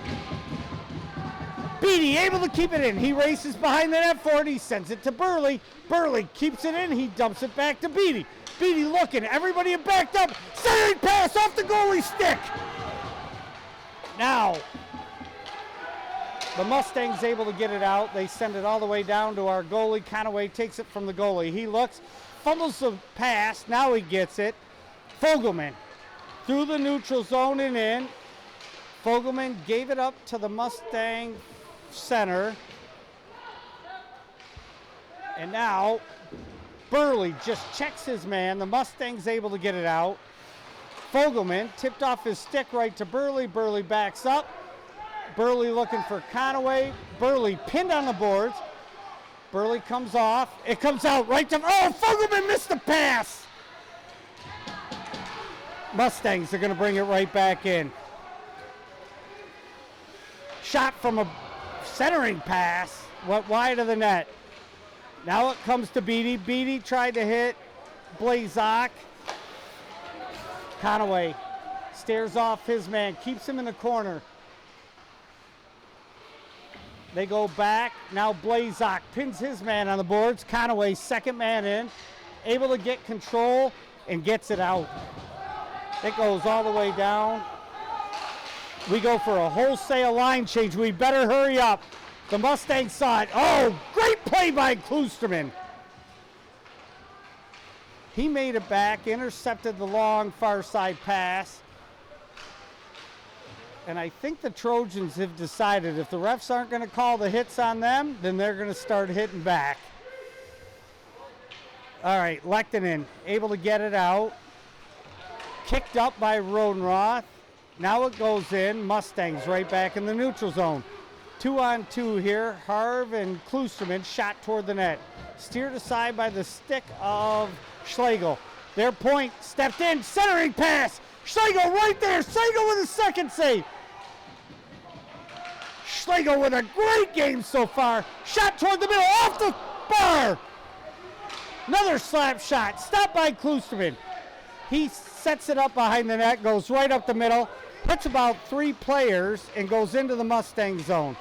Beatty able to keep it in. He races behind the net for it. He sends it to Burley. Burley keeps it in. He dumps it back to Beatty. Beatty looking. Everybody backed up. Centering pass off the goalie's stick. Now, the Mustangs able to get it out. They send it all the way down to our goalie. Conaway takes it from the goalie. He looks, fumbles the pass. Now he gets it. Fogelman through the neutral zone and in. Fogelman gave it up to the Mustang center. And now Burley just checks his man. The Mustang's able to get it out. Fogelman tipped off his stick right to Burley. Burley backs up. Burley looking for Conaway. Burley pinned on the boards. Burley comes off. It comes out right to... Oh, Fogelman missed the pass. Mustangs are going to bring it right back in. Shot from a centering pass. Went wide of the net. Now it comes to Beatty. Beatty tried to hit Blazak. Conaway stares off his man. Keeps him in the corner. They go back. Now Blazak pins his man on the boards. Conaway, second man in. Able to get control and gets it out. It goes all the way down. We go for a wholesale line change. We better hurry up. The Mustangs saw it. Oh, great play by Klusterman. He made it back, intercepted the long far side pass. And I think the Trojans have decided if the refs aren't going to call the hits on them, then they're going to start hitting back. All right, Lehtinen able to get it out. Kicked up by Rodenroth. Now it goes in. Mustangs right back in the neutral zone. 2-on-2 here. Harv and Klusterman shot toward the net. Steered aside by the stick of Schlegel. Their point stepped in. Centering pass. Schlegel right there. Schlegel with a second save. Schlegel with a great game so far. Shot toward the middle. Off the bar. Another slap shot. Stopped by Klusterman. He sets it up behind the net. Goes right up the middle. Hits about 3 players and goes into the Mustang zone.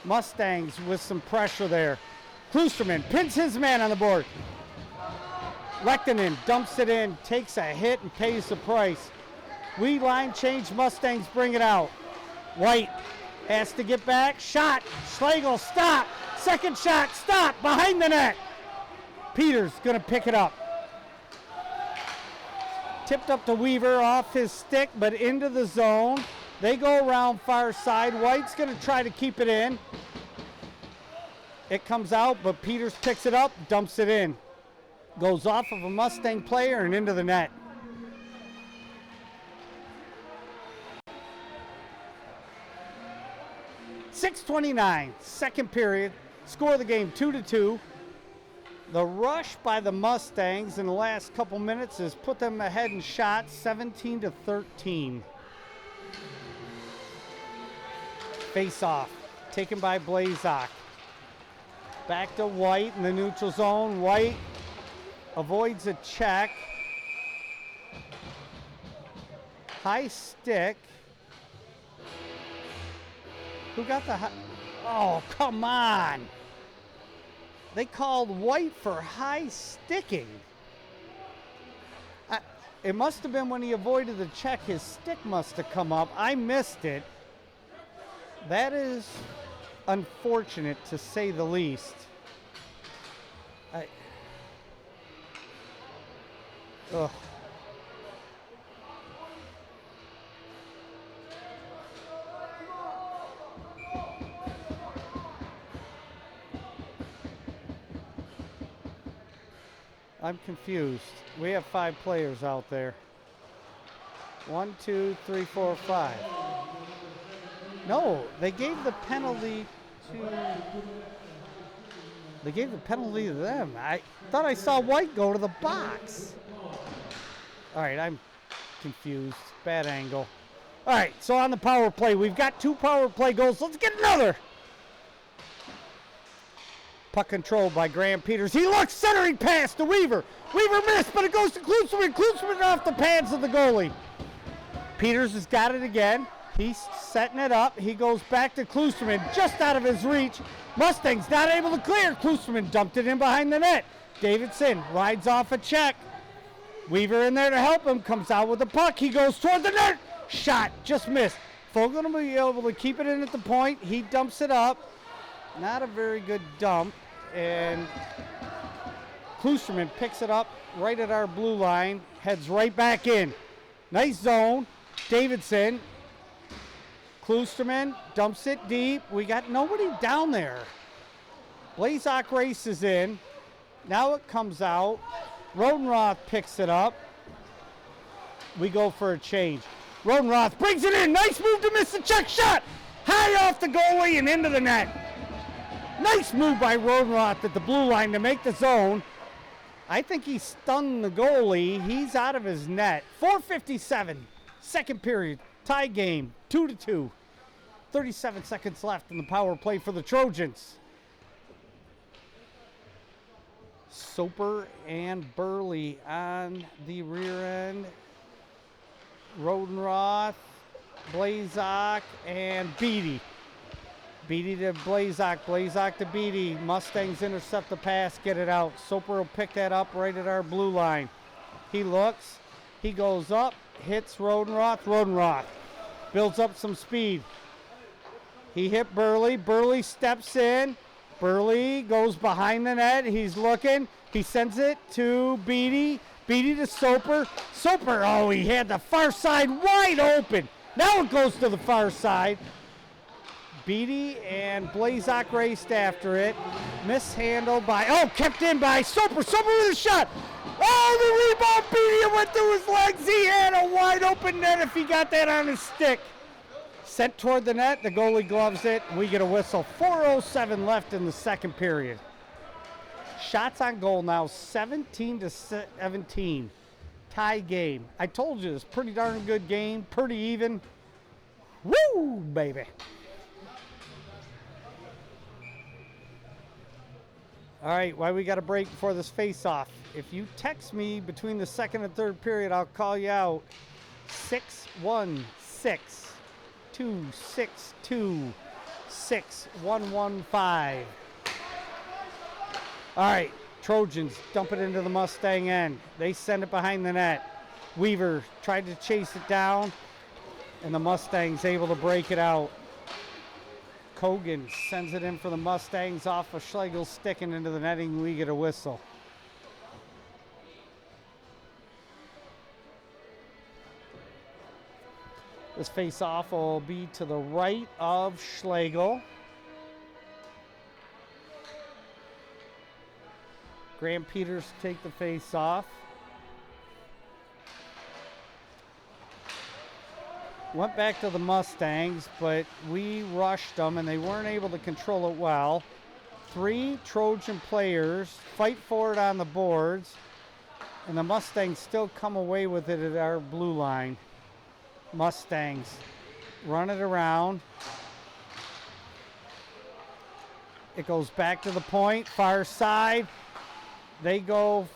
Mustangs with some pressure there. Klusterman pins his man on the board. Lehtinen dumps it in, takes a hit and pays the price. We line change, Mustangs bring it out. White has to get back, shot, Schlegel, stop, second shot, stop, behind the net. Peters gonna pick it up. Tipped up to Weaver off his stick, but into the zone. They go around far side. White's gonna try to keep it in. It comes out, but Peters picks it up, dumps it in. Goes off of a Mustang player and into the net. .629, second period. Score of the game 2-2. The rush by the Mustangs in the last couple minutes has put them ahead in shots, 17-13. Face off, taken by Blazak. Back to White in the neutral zone. White avoids a check. High stick. Who got the high? Oh, come on. They called White for high sticking. It must have been when he avoided the check, his stick must have come up. I missed it. That is unfortunate to say the least. Ugh. I'm confused. We have 5 players out there. 1, 2, 3, 4, 5. No, they gave the penalty to. They gave the penalty to them. I thought I saw White go to the box. All right, I'm confused. Bad angle. All right, so on the power play, we've got 2 power play goals. Let's get another. Puck controlled by Graham Peters. He looks, centering pass to Weaver. Weaver missed, but it goes to Klusterman. Klusterman off the pads of the goalie. Peters has got it again. He's setting it up. He goes back to Klusterman, just out of his reach. Mustangs not able to clear. Klusterman dumped it in behind the net. Davidson rides off a check. Weaver in there to help him. Comes out with the puck. He goes toward the net. Shot, just missed. Fogle will be able to keep it in at the point. He dumps it up. Not a very good dump. And Klusterman picks it up right at our blue line. Heads right back in. Nice zone. Davidson. Klusterman dumps it deep. We got nobody down there. Blazak races in. Now it comes out. Rodenroth picks it up. We go for a change. Rodenroth brings it in. Nice move to miss the check shot. High off the goalie and into the net. Nice move by Rodenroth at the blue line to make the zone. I think he stunned the goalie. He's out of his net. 4:57, second period, tie game, 2-2. 37 seconds left in the power play for the Trojans. Soper and Burley on the rear end. Rodenroth, Blazak, and Beatty. Beatty to Blazak, Blazak to Beatty. Mustangs intercept the pass, get it out. Soper will pick that up right at our blue line. He looks, he goes up, hits Rodenroth. Rodenroth builds up some speed. He hit Burley. Burley steps in. Burley goes behind the net. He's looking. He sends it to Beatty. Beatty to Soper. Soper, oh, he had the far side wide open. Now it goes to the far side. Beatty and Blazak raced after it. Mishandled by, kept in by Soper. Soper with a shot. Oh, the rebound, Beatty, it went through his legs. He had a wide open net if he got that on his stick. Sent toward the net, the goalie gloves it. We get a whistle. 4:07 left in the second period. Shots on goal now, 17-17. Tie game. I told you, it's a pretty darn good game, pretty even. Woo, baby. All right, why we got a break before this face-off? If you text me between the second and third period, I'll call you out. 616-262-6115. All right, Trojans dump it into the Mustang end. They send it behind the net. Weaver tried to chase it down, and the Mustang's able to break it out. Kogan sends it in for the Mustangs off of Schlegel's stick and into the netting. We get a whistle. This face-off will be to the right of Schlegel. Graham Peters take the face-off. Went back to the Mustangs, but we rushed them and they weren't able to control it well. 3 Trojan players fight for it on the boards, and the Mustangs still come away with it at our blue line. Mustangs run it around. It goes back to the point, far side. They go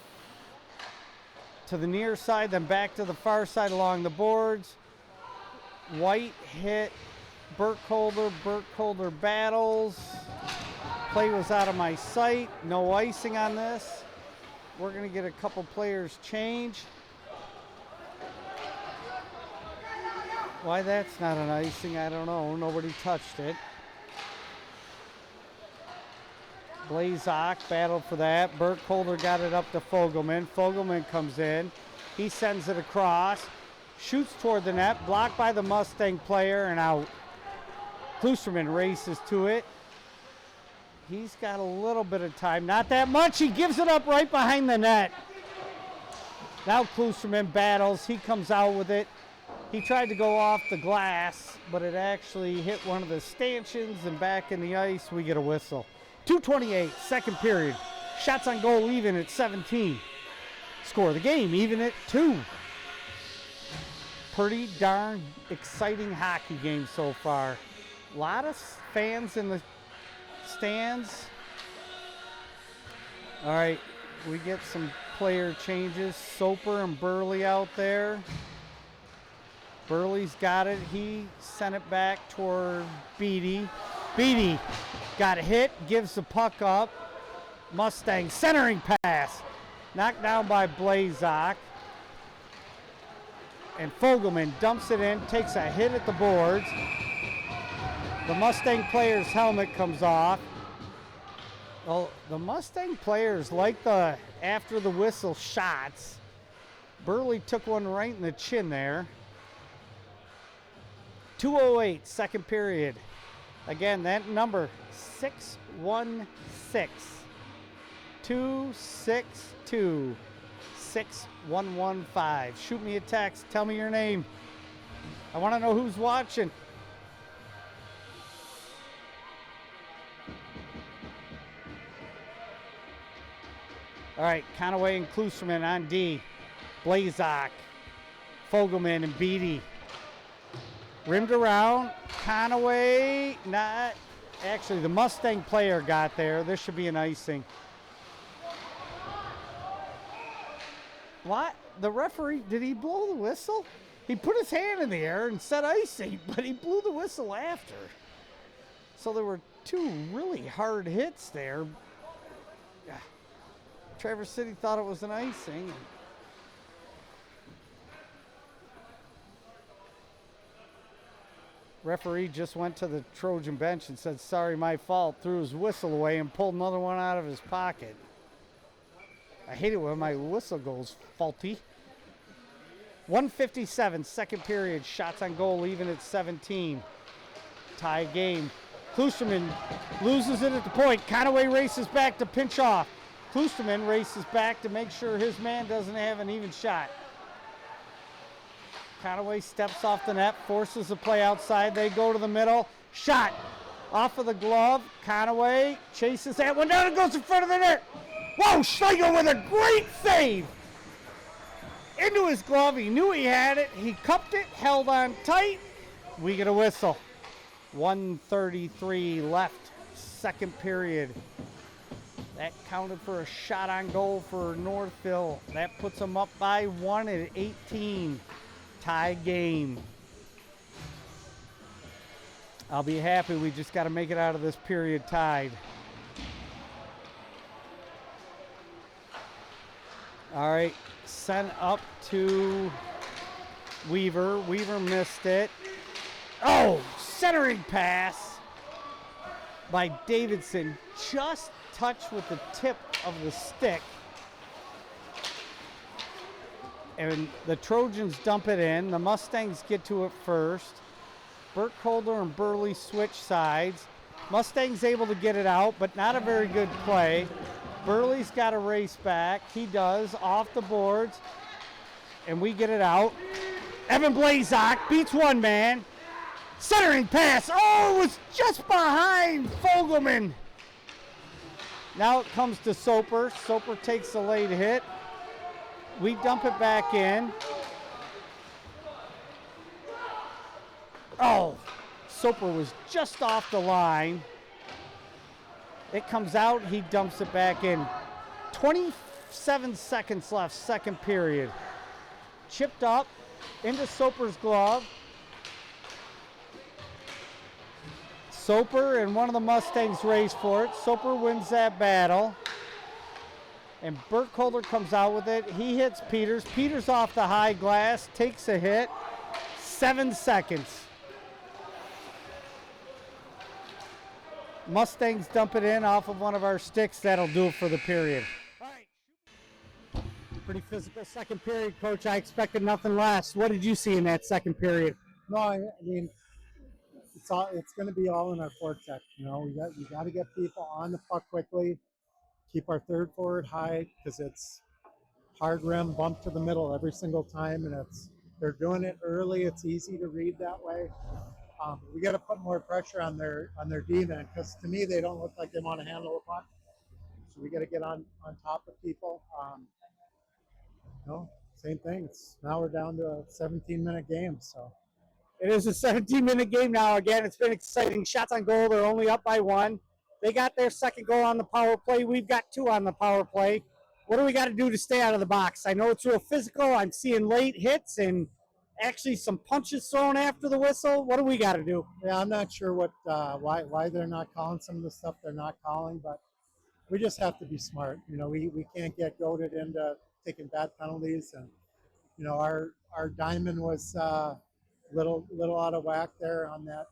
to the near side, then back to the far side along the boards. White hit Burkholder. Burkholder battles. Play was out of my sight. No icing on this. We're going to get a couple players change. Why that's not an icing, I don't know. Nobody touched it. Blazak battled for that. Burkholder got it up to Fogelman. Fogelman comes in. He sends it across. Shoots toward the net. Blocked by the Mustang player and out. Klusterman races to it. He's got a little bit of time. Not that much. He gives it up right behind the net. Now Klusterman battles. He comes out with it. He tried to go off the glass, but it actually hit one of the stanchions and back in the ice. We get a whistle. 2:28, second period. Shots on goal even at 17. Score of the game even at 2. Pretty darn exciting hockey game so far. A lot of fans in the stands. All right, we get some player changes. Soper and Burley out there. Burley's got it. He sent it back toward Beatty. Beatty got a hit, gives the puck up. Mustang centering pass. Knocked down by Blazak. And Fogelman dumps it in, takes a hit at the boards. The Mustang player's helmet comes off. Well, the Mustang players like the after the whistle shots. Burley took one right in the chin there. 2:08, second period. Again, that number 616-262-6115. Shoot me a text. Tell me your name. I want to know who's watching. All right, Conaway and Klusterman on D. Blazak, Fogelman, and Beatty. Rimmed around. Conaway, not. Actually, the Mustang player got there. This should be an icing. What? The referee, did he blow the whistle? He put his hand in the air and said icing, but he blew the whistle after. So there were 2 really hard hits there. Traverse City thought it was an icing. Referee just went to the Trojan bench and said, sorry, my fault, threw his whistle away and pulled another one out of his pocket. I hate it when my whistle goes faulty. 1:57, second period, shots on goal even at 17. Tie game. Klusterman loses it at the point. Conaway races back to pinch off. Klusterman races back to make sure his man doesn't have an even shot. Conaway steps off the net, forces the play outside. They go to the middle. Shot off of the glove. Conaway chases that one down and goes in front of the net. Whoa, Schlegel with a great save. Into his glove. He knew he had it. He cupped it, held on tight. We get a whistle. 1:33 left, second period. That counted for a shot on goal for Northville. That puts them up by 1 at 18. Tie game. I'll be happy. We just got to make it out of this period tied. All right, sent up to Weaver. Weaver missed it. Oh, centering pass by Davidson. Just touched with the tip of the stick. And the Trojans dump it in. The Mustangs get to it first. Burkholder and Burley switch sides. Mustangs able to get it out, but not a very good play. Burley's got to race back. He does, off the boards. And we get it out. Evan Blazak beats one man. Centering pass. Oh, it was just behind Fogelman. Now it comes to Soper. Soper takes the late hit. We dump it back in. Oh, Soper was just off the line. It comes out, he dumps it back in. 27 seconds left, second period. Chipped up into Soper's glove. Soper and one of the Mustangs race for it. Soper wins that battle. And Burkholder comes out with it. He hits Peters. Peters off the high glass, takes a hit. 7 seconds. Mustangs dump it in off of one of our sticks. That'll do it for the period. All right. Pretty physical second period, Coach. I expected nothing less. What did you see in that second period? No, I mean, it's going to be all in our forecheck. You know, we got to get people on the puck quickly. Keep our third forward high because it's hard rim, bump to the middle every single time, and they're doing it early. It's easy to read that way. We got to put more pressure on their D men because to me they don't look like they want to handle the puck. So we got to get on top of people. Same thing. Now we're down to a 17-minute game. So it is a 17-minute game now. Again, it's been exciting. Shots on goal. They're only up by 1. They got their second goal on the power play. We've got 2 on the power play. What do we got to do to stay out of the box? I know it's real physical. I'm seeing late hits and actually some punches thrown after the whistle. What do we got to do? Yeah, I'm not sure why they're not calling some of the stuff they're not calling, but we just have to be smart. You know, we can't get goaded into taking bad penalties, and you know our diamond was little out of whack there on that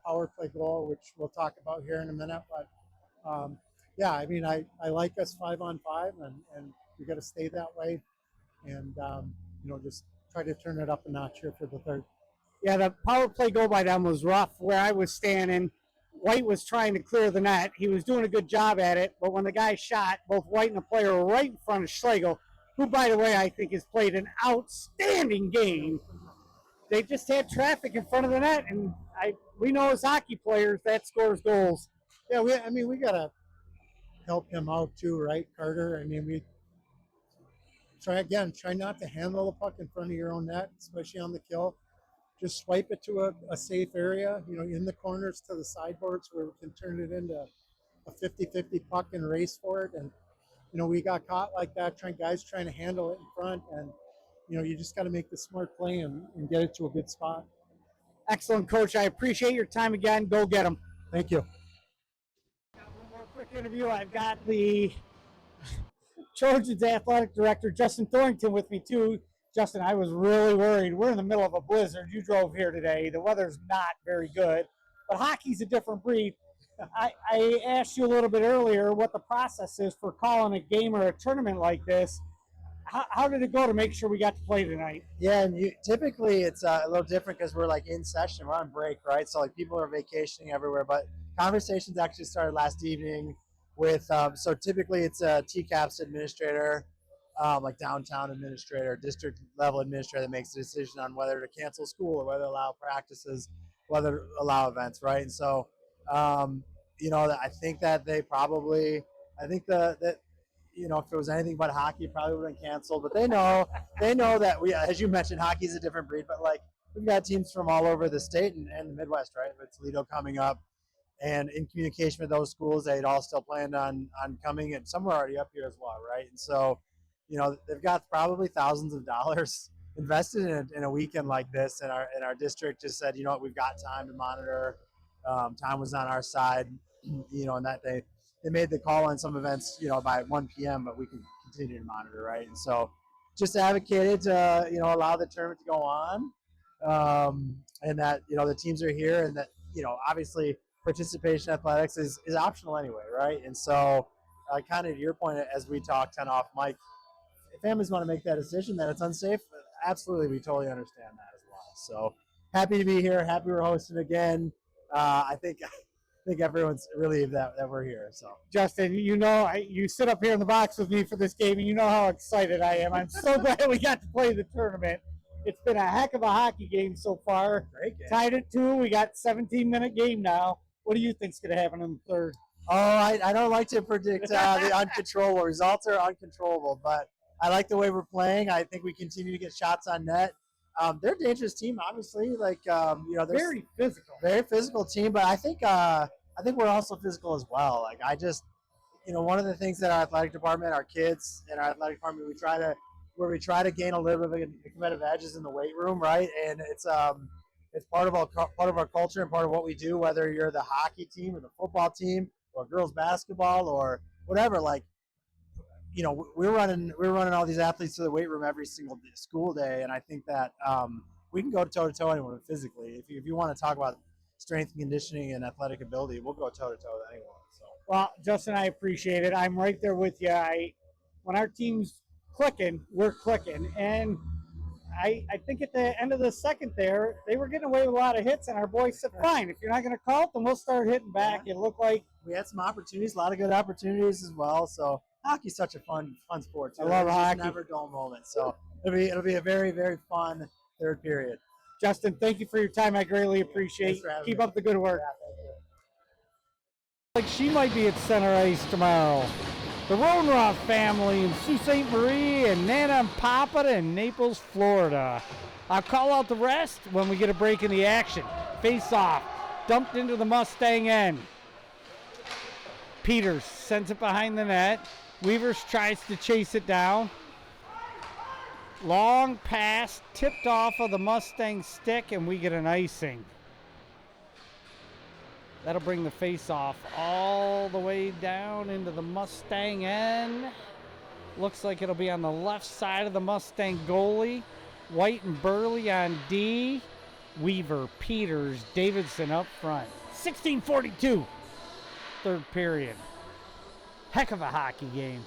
power play goal, which we'll talk about here in a minute. But yeah, I mean, I like us 5-on-5, and we got to stay that way, and just try to turn it up a notch here for the third. Yeah, the power play goal by them was rough. Where I was standing, White was trying to clear the net. He was doing a good job at it, but when the guy shot, both White and the player were right in front of Schlegel, who, by the way, I think has played an outstanding game. They just had traffic in front of the net, and we know as hockey players that scores goals. Yeah, we got to help him out too, right, Carter? I mean, we try not to handle the puck in front of your own net, especially on the kill. Just swipe it to a safe area, in the corners to the sideboards where we can turn it into a 50-50 puck and race for it. And, we got caught like that, guys trying to handle it in front. And, you just got to make the smart play and get it to a good spot. Excellent, Coach. I appreciate your time again. Go get them. Thank you. One more quick interview. I've got the Trojans Athletic Director, Justin Thornton, with me, too. Justin, I was really worried. We're in the middle of a blizzard. You drove here today. The weather's not very good, but hockey's a different breed. I asked you a little bit earlier what the process is for calling a game or a tournament like this. How did it go to make sure we got to play tonight? Yeah, and typically it's a little different because we're like in session, we're on break, right? So like people are vacationing everywhere, but conversations actually started last evening with. So typically it's a TCAPS administrator, like downtown administrator, district level administrator that makes the decision on whether to cancel school or whether to allow practices, whether to allow events, right? And so, I think that they probably, I think that if it was anything but hockey, it probably would have been canceled. But they know that we, as you mentioned, hockey is a different breed. But like we've got teams from all over the state and the Midwest, right? With Toledo coming up, and in communication with those schools, they'd all still planned on coming, and some were already up here as well, right? And so, they've got probably thousands of dollars invested in a weekend like this, and our district just said, you know what, we've got time to monitor. Time was on our side, and that they made the call on some events, by 1 p.m., but we can continue to monitor, right? And so just advocated to, allow the tournament to go on, and that, the teams are here, and that, obviously participation in athletics is optional anyway, right? And so kind of to your point, as we talked on off mic, if families want to make that decision that it's unsafe, absolutely, we totally understand that as well. So happy to be here. Happy we're hosting again. I think everyone's relieved that we're here. So Justin, you sit up here in the box with me for this game, and you know how excited I am. I'm so glad we got to play the tournament. It's been a heck of a hockey game so far. Great game. Tied at 2. We got 17-minute game now. What do you think's going to happen in the third? Oh, I don't like to predict the uncontrollable. Results are uncontrollable, but I like the way we're playing. I think we continue to get shots on net. They're a dangerous team, obviously. Like they're very physical team. But I think we're also physical as well. Like I just, one of the things that our athletic department, our kids, and our athletic department, we try to gain a little bit of a competitive edges in the weight room, right? And it's part of our culture and part of what we do. Whether you're the hockey team or the football team or girls basketball or whatever, like. We're running all these athletes to the weight room every single school day, and I think that we can go toe to toe anyone physically. If you want to talk about strength and conditioning and athletic ability, we'll go toe to toe with anyone. So. Well, Justin, I appreciate it. I'm right there with you. When our team's clicking, we're clicking, and I think at the end of the second there, they were getting away with a lot of hits, and our boys said, "Fine, if you're not going to call it, then we'll start hitting back." Yeah. It looked like we had some opportunities, a lot of good opportunities as well. So. Hockey's such a fun sport too. I love hockey. Never dull moment. So it'll be a very, very fun third period. Justin, thank you for your time. I greatly appreciate it. Keep up the good work. Yeah, like she might be at center ice tomorrow. The Rohnroth family in Sault Ste. Marie and Nana and Papa in Naples, Florida. I'll call out the rest when we get a break in the action. Face off. Dumped into the Mustang end. Peters sends it behind the net. Weavers tries to chase it down. Long pass, tipped off of the Mustang stick, and we get an icing. That'll bring the face-off all the way down into the Mustang end. Looks like it'll be on the left side of the Mustang goalie. White and Burley on D. Weaver, Peters, Davidson up front. 16:42. Third period. Heck of a hockey game.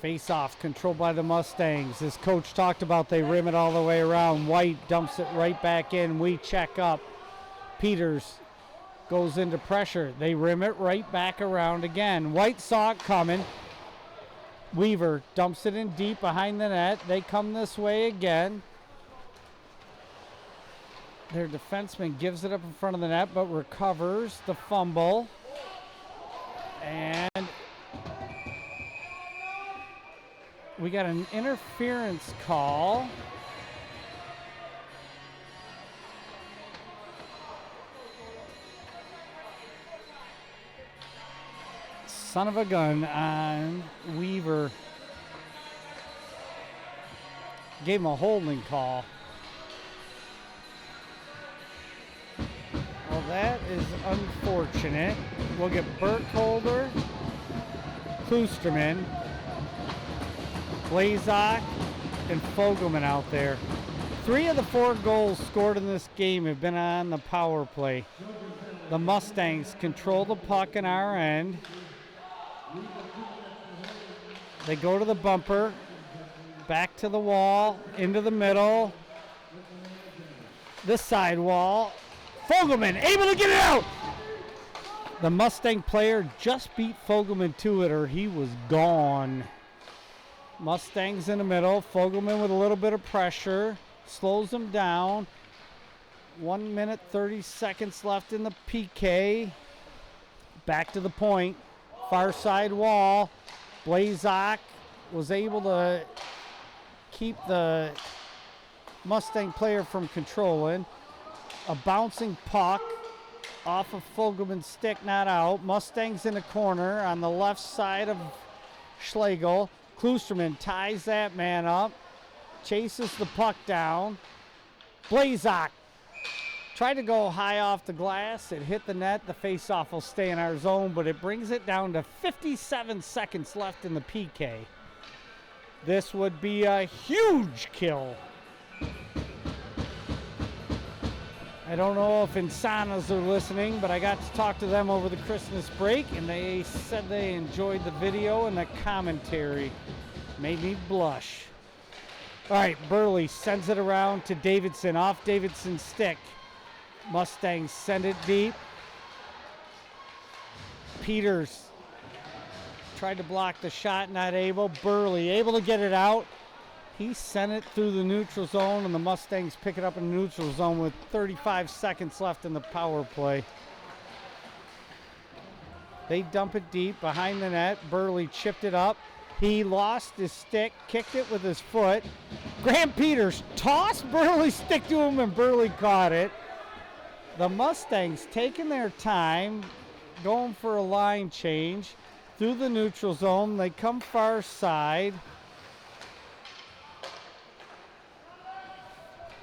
Face off, controlled by the Mustangs. As coach talked about, they rim it all the way around. White dumps it right back in. We check up. Peters goes into pressure. They rim it right back around again. White saw it coming. Weaver dumps it in deep behind the net. They come this way again. Their defenseman gives it up in front of the net, but recovers the fumble. And we got an interference call. Son of a gun on Weaver. Gave him a holding call. That is unfortunate. We'll get Burkholder, Kloosterman, Blazak, and Fogelman out there. 3 of the 4 goals scored in this game have been on the power play. The Mustangs control the puck in our end. They go to the bumper, back to the wall, into the middle, this side wall. Fogelman able to get it out. The Mustang player just beat Fogelman to it, or he was gone. Mustangs in the middle. Fogelman with a little bit of pressure. Slows him down. 1 minute, 30 seconds left in the PK. Back to the point. Far side wall. Blazak was able to keep the Mustang player from controlling. A bouncing puck off of Fogelman's stick, not out. Mustangs in the corner on the left side of Schlegel. Kloosterman ties that man up, chases the puck down. Blazak tried to go high off the glass. It hit the net. The faceoff will stay in our zone, but it brings it down to 57 seconds left in the PK. This would be a huge kill. I don't know if Insanas are listening, but I got to talk to them over the Christmas break, and they said they enjoyed the video and the commentary. Made me blush. All right, Burley sends it around to Davidson, off Davidson's stick. Mustangs send it deep. Peters tried to block the shot, not able. Burley able to get it out. He sent it through the neutral zone, and the Mustangs pick it up in the neutral zone with 35 seconds left in the power play. They dump it deep behind the net. Burley chipped it up. He lost his stick, kicked it with his foot. Graham Peters tossed Burley's stick to him, and Burley caught it. The Mustangs taking their time, going for a line change through the neutral zone. They come far side.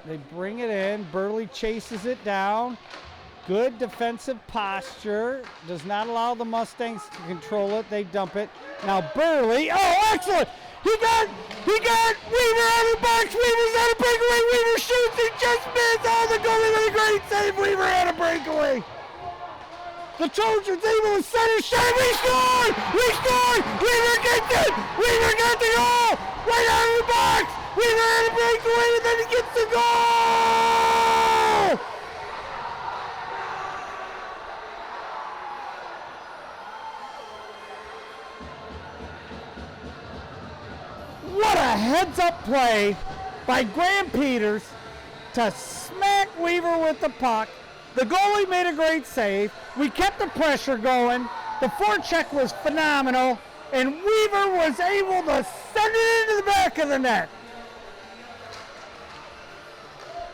They bring it in. Burley chases it down. Good defensive posture. Does not allow the Mustangs to control it. They dump it. Now Burley. Oh, excellent! He got Weaver out of the box. Weaver's out of breakaway. Weaver shoots. He just missed. Oh, the goalie with a great save. Weaver out of breakaway. The Trojans able to center shot. We scored! We scored! Weaver gets it! Weaver got the goal! Right out of the box! Weaver had a breakaway, and then he gets the goal! What a heads-up play by Graham Peters to smack Weaver with the puck. The goalie made a great save. We kept the pressure going. The forecheck was phenomenal, and Weaver was able to send it into the back of the net.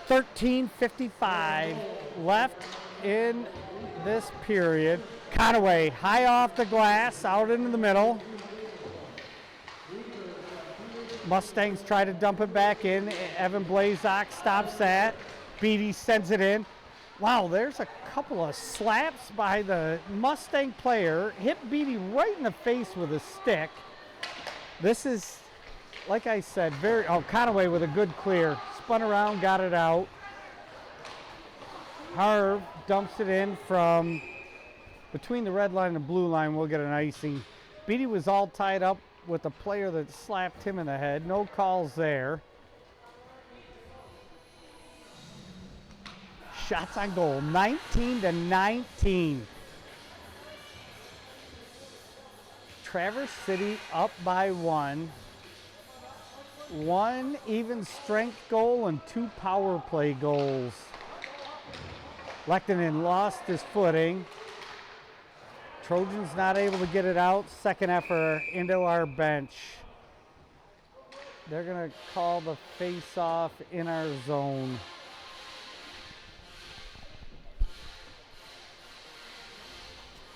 13:55 left in this period. Conaway high off the glass, out into the middle. Mustangs try to dump it back in. Evan Blazak stops that. Beatty sends it in. Wow, there's a couple of slaps by the Mustang player. Hit Beatty right in the face with a stick. This is, like I said, Conaway with a good clear. Spun around, got it out. Harv dumps it in from between the red line and the blue line. We'll get an icing. Beatty was all tied up with a player that slapped him in the head. No calls there. Shots on goal, 19-19. Traverse City up by 1. 1 even strength goal and 2 power play goals. Lehtinen lost his footing. Trojans not able to get it out. Second effort into our bench. They're going to call the face-off in our zone.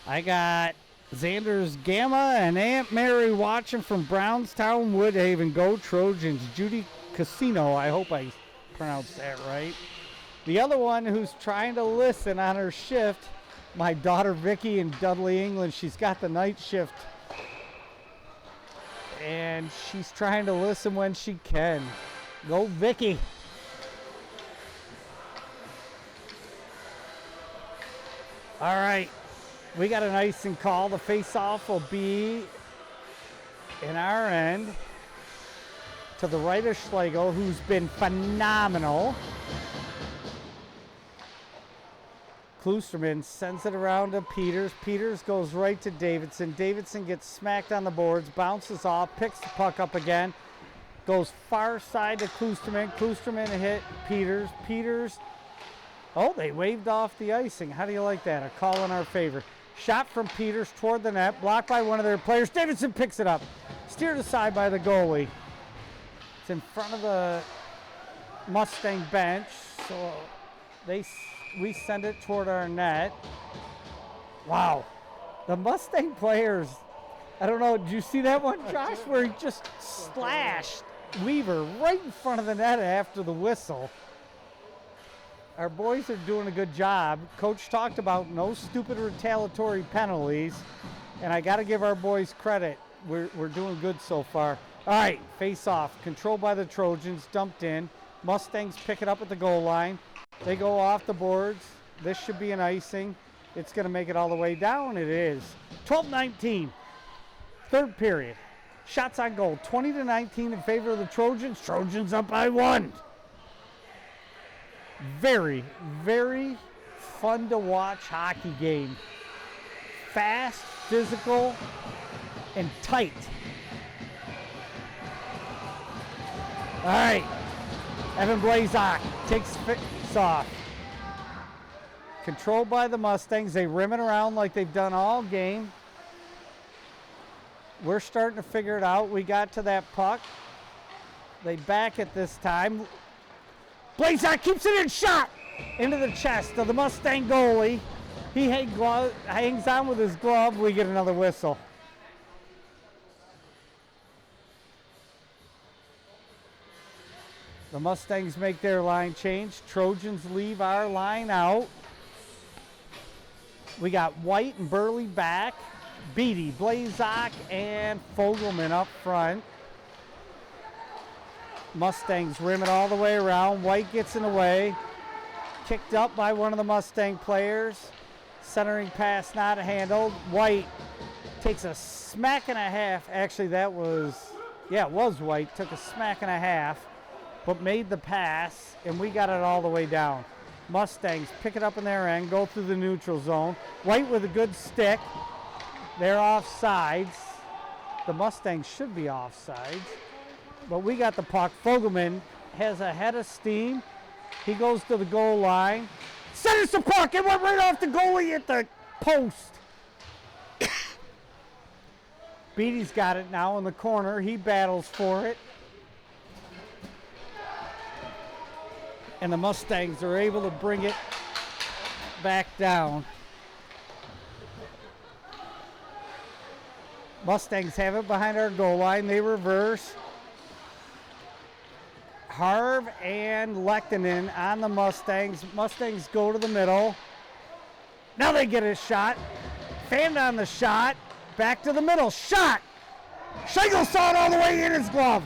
I got Xander's Gamma and Aunt Mary watching from Brownstown, Woodhaven. Go Trojans. Judy Casino, I hope I pronounced that right. The other one who's trying to listen on her shift, my daughter Vicky in Dudley, England. She's got the night shift. And she's trying to listen when she can. Go Vicky. All right, we got an icing call. The face-off will be in our end to the right of Schlegel, who's been phenomenal. Kloosterman sends it around to Peters. Peters goes right to Davidson. Davidson gets smacked on the boards, bounces off, picks the puck up again, goes far side to Kloosterman. Kloosterman hit Peters. Peters, oh, they waved off the icing. How do you like that? A call in our favor. Shot from Peters toward the net, blocked by one of their players. Davidson picks it up, steered aside by the goalie. It's in front of the Mustang bench, so we send it toward our net. Wow. The Mustang players, I don't know, did you see that one, Josh, where he just slashed Weaver right in front of the net after the whistle? Our boys are doing a good job. Coach talked about no stupid retaliatory penalties, and I got to give our boys credit. We're doing good so far. All right, face off, controlled by the Trojans, dumped in. Mustangs pick it up at the goal line. They go off the boards. This should be an icing. It's going to make it all the way down. It is. 12-19, third period. Shots on goal, 20-19 in favor of the Trojans. Trojans up by 1. Very, very fun to watch hockey game. Fast, physical, and tight. All right, Evan Blazak takes off. Controlled by the Mustangs. They rim it around like they've done all game. We're starting to figure it out. We got to that puck. They back it this time. Blazak keeps it in, shot into the chest of the Mustang goalie. He hangs on with his glove. We get another whistle. The Mustangs make their line change. Trojans leave our line out. We got White and Burley back. Beatty, Blazak, and Fogelman up front. Mustangs rim it all the way around. White gets in the way. Kicked up by one of the Mustang players. Centering pass not handled. White takes a smack and a half. Actually, that was, yeah, it was White. Took a smack and a half, but made the pass, and we got it all the way down. Mustangs pick it up in their end, go through the neutral zone. White with a good stick. They're offsides. The Mustangs should be offsides, but we got the puck. Fogelman has a head of steam. He goes to the goal line. Centers the puck. It went right off the goalie at the post. Beatty's got it now in the corner. He battles for it. And the Mustangs are able to bring it back down. Mustangs have it behind our goal line. They reverse. Harv and Lehtinen on the Mustangs. Mustangs go to the middle. Now they get a shot. Fanned on the shot. Back to the middle. Shot! Schlegel saw it all the way in his glove.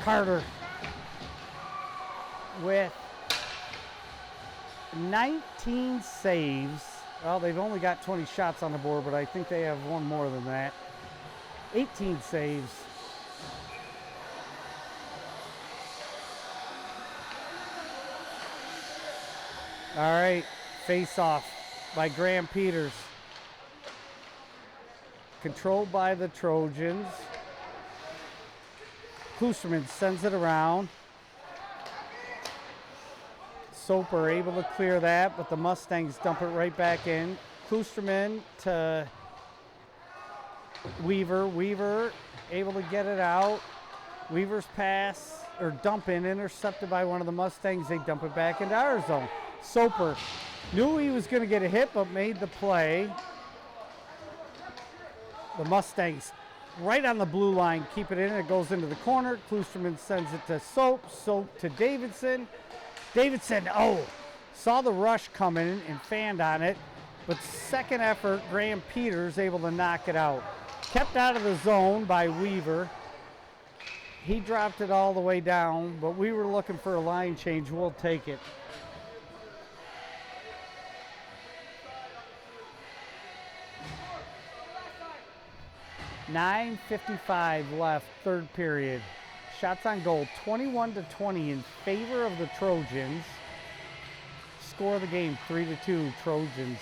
Carter with 19 saves. Well, they've only got 20 shots on the board, but I think they have one more than that. 18 saves. All right, face off by Graham Peters. Controlled by the Trojans. Kloosterman sends it around. Soper able to clear that, but the Mustangs dump it right back in. Kloosterman to Weaver. Weaver able to get it out. Weaver's pass, or dump in, intercepted by one of the Mustangs. They dump it back into our zone. Soper knew he was going to get a hit, but made the play. The Mustangs right on the blue line keep it in. It goes into the corner. Kloosterman sends it to Soap. Soap to Davidson. Davidson, saw the rush coming and fanned on it, but second effort, Graham Peters able to knock it out. Kept out of the zone by Weaver. He dropped it all the way down, but we were looking for a line change. We'll take it. $9:55 left, third period. Shots on goal, 21-20 in favor of the Trojans. Score of the game, 3-2 Trojans.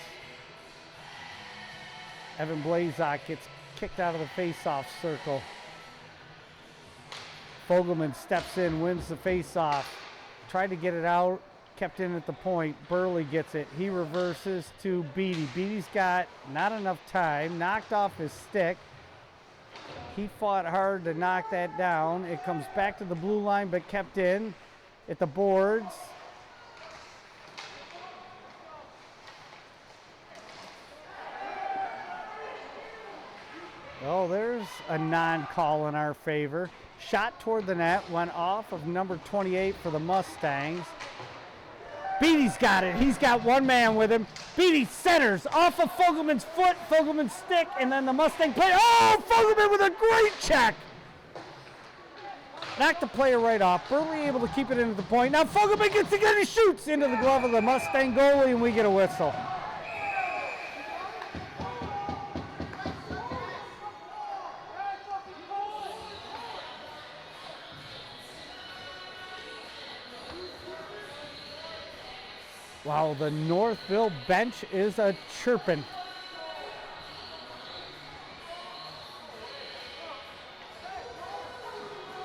Evan Blazak gets kicked out of the face-off circle. Fogelman steps in, wins the face-off. Tried to get it out, kept in at the point. Burley gets it. He reverses to Beatty. Beatty's got not enough time, knocked off his stick. He fought hard to knock that down. It comes back to the blue line, but kept in at the boards. Oh, there's a non-call in our favor. Shot toward the net, went off of number 28 for the Mustangs. Beatty's got it. He's got one man with him. Beatty centers off of Fogelman's foot, Fogelman's stick, and then the Mustang player. Oh, Fogelman with a great check. Knocked the player right off. Burley able to keep it into the point. Now Fogelman gets it again. He shoots into the glove of the Mustang goalie, and we get a whistle. Wow, the Northville bench is a chirping.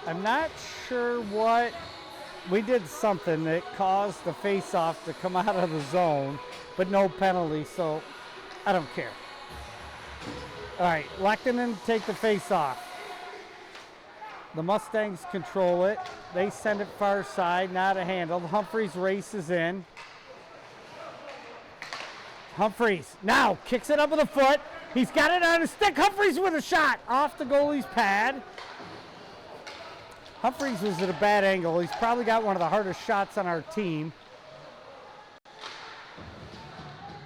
I'm not sure what, we did something that caused the face-off to come out of the zone, but no penalty, so I don't care. All right, Lehtinen take the face-off. The Mustangs control it. They send it far side, not a handle. Humphreys races in. Humphreys now kicks it up with a foot. He's got it on his stick. Humphreys with a shot off the goalie's pad. Humphreys was at a bad angle. He's probably got one of the hardest shots on our team.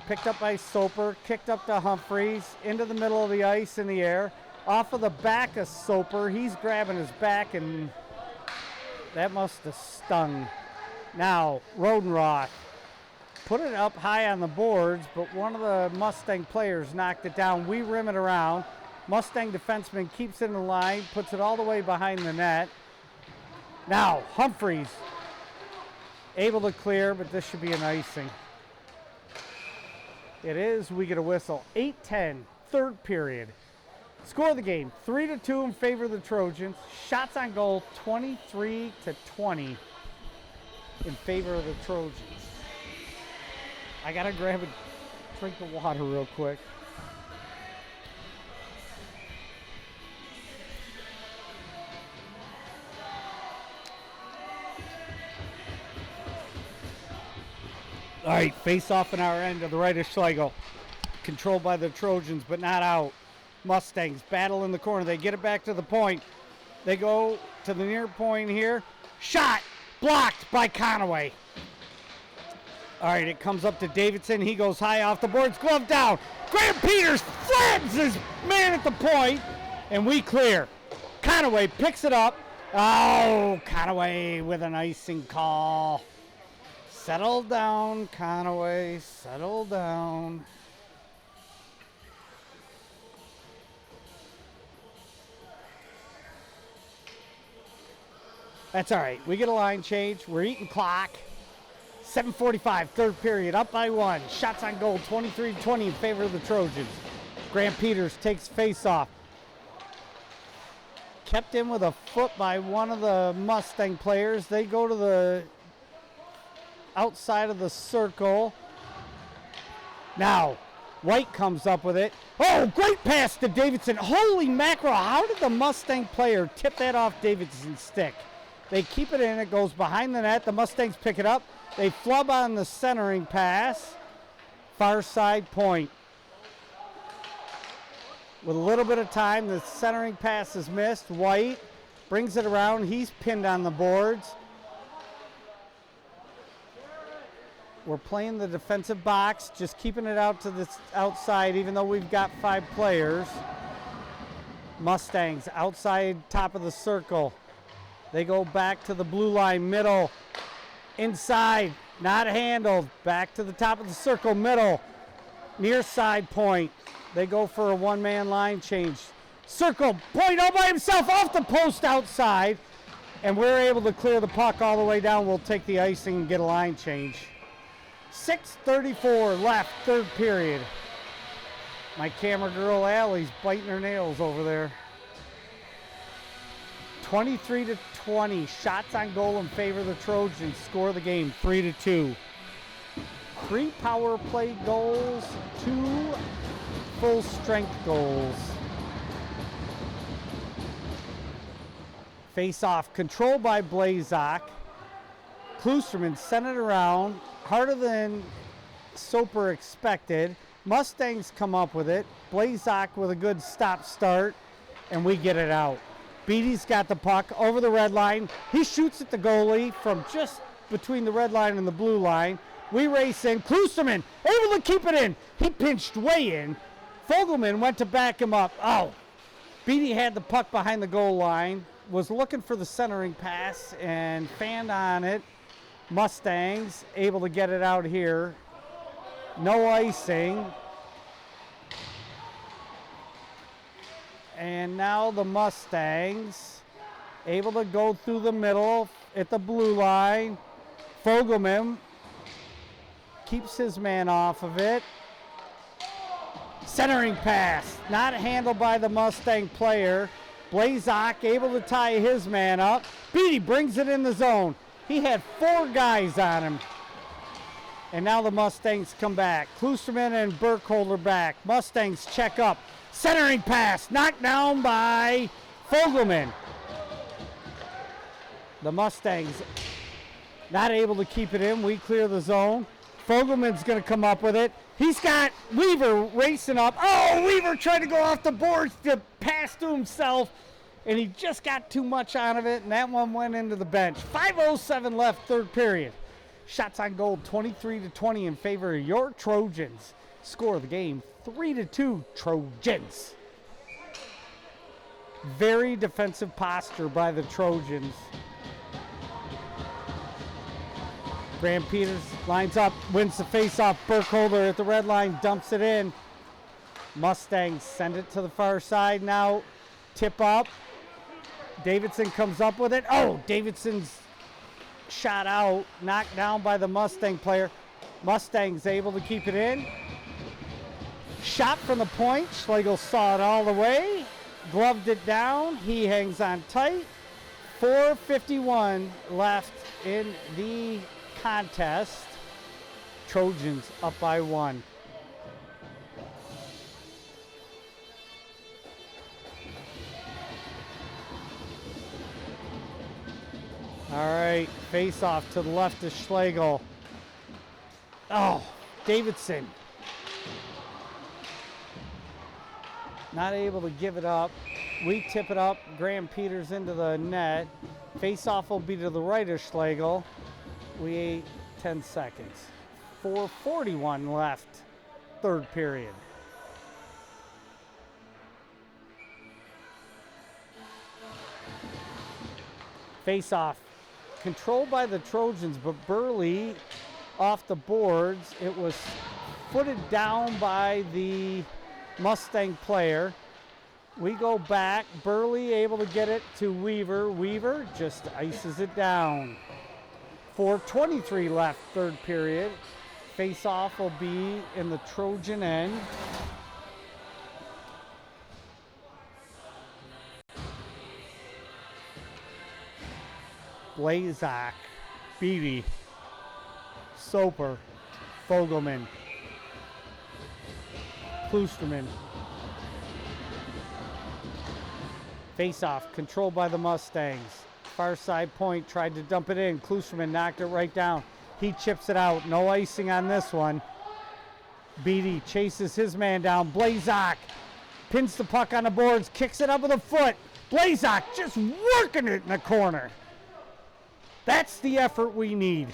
Picked up by Soper, kicked up to Humphreys, into the middle of the ice in the air. Off of the back of Soper. He's grabbing his back, and that must have stung. Now, Rodenroth put it up high on the boards, but one of the Mustang players knocked it down. We rim it around. Mustang defenseman keeps it in the line, puts it all the way behind the net. Now, Humphreys able to clear, but this should be an icing. It is. We get a whistle. 8-10, third period. Score of the game, 3-2 in favor of the Trojans. Shots on goal, 23-20 in favor of the Trojans. I gotta grab a drink of water real quick. All right, face off in our end of the right of Schlegel. Controlled by the Trojans, but not out. Mustangs battle in the corner. They get it back to the point. They go to the near point here. Shot blocked by Conaway. All right, it comes up to Davidson. He goes high off the boards, glove down. Graham Peters flattens his man at the point, and we clear. Conaway picks it up. Oh, Conaway with an icing call. Settle down, Conaway, settle down. That's all right. We get a line change. We're eating clock. 7:45, third period, up by one. Shots on goal, 23-20 in favor of the Trojans. Graham Peters takes face off. Kept in with a foot by one of the Mustang players. They go to the outside of the circle. Now, White comes up with it. Oh, great pass to Davidson. Holy mackerel, how did the Mustang player tip that off Davidson's stick? They keep it in, it goes behind the net. The Mustangs pick it up. They flub on the centering pass. Far side point. With a little bit of time, the centering pass is missed. White brings it around. He's pinned on the boards. We're playing the defensive box, just keeping it out to the outside, even though we've got 5 players. Mustangs outside, top of the circle. They go back to the blue line, middle, inside, not handled. Back to the top of the circle, middle, near side point. They go for a one-man line change. Circle, point all by himself off the post outside, and we're able to clear the puck all the way down. We'll take the icing and get a line change. 6:34 left, third period. My camera girl Allie's biting her nails over there. 23-20, shots on goal in favor of the Trojans. Score the game 3-2. 3 power play goals, 2 full strength goals. Face off, controlled by Blazak. Klusterman sent it around, harder than Soper expected. Mustangs come up with it. Blazak with a good stop start, and we get it out. Beatty's got the puck over the red line. He shoots at the goalie from just between the red line and the blue line. We race in. Klusterman able to keep it in. He pinched way in. Fogelman went to back him up. Oh, Beatty had the puck behind the goal line, was looking for the centering pass and fanned on it. Mustangs able to get it out here. No icing. And now the Mustangs able to go through the middle at the blue line. Fogelman keeps his man off of it. Centering pass, not handled by the Mustang player. Blazak able to tie his man up. Beatty brings it in the zone. He had 4 guys on him. And now the Mustangs come back. Klusterman and Burkholder back. Mustangs check up. Centering pass, knocked down by Fogelman. The Mustangs not able to keep it in. We clear the zone. Fogelman's going to come up with it. He's got Weaver racing up. Oh, Weaver tried to go off the boards to pass to himself, and he just got too much out of it, and that one went into the bench. 5:07 left, third period. Shots on goal 23-20 in favor of your Trojans. Score of the game 3-2 Trojans. Very defensive posture by the Trojans. Graham Peters lines up, wins the faceoff. Burkholder at the red line, dumps it in. Mustangs send it to the far side now. Tip up. Davidson comes up with it. Oh, Davidson's shot out, knocked down by the Mustang player. Mustangs able to keep it in. Shot from the point. Schlegel saw it all the way. Gloved it down. He hangs on tight. 4:51 left in the contest. Trojans up by 1. All right, face off to the left of Schlegel. Oh, Davidson. Not able to give it up. We tip it up. Graham Peters into the net. Face off will be to the right of Schlegel. We ate 10 seconds. 4:41 left, third period. Face off. Controlled by the Trojans, but Burley off the boards. It was footed down by the Mustang player. We go back. Burley able to get it to Weaver. Weaver just ices it down. 4:23 left, third period. Face off will be in the Trojan end. Blazak, Beatty, Soper, Fogelman, Klusterman. Face-off, controlled by the Mustangs. Far side point, tried to dump it in. Klusterman knocked it right down. He chips it out. No icing on this one. Beatty chases his man down. Blazak pins the puck on the boards, kicks it up with a foot. Blazak just working it in the corner. That's the effort we need.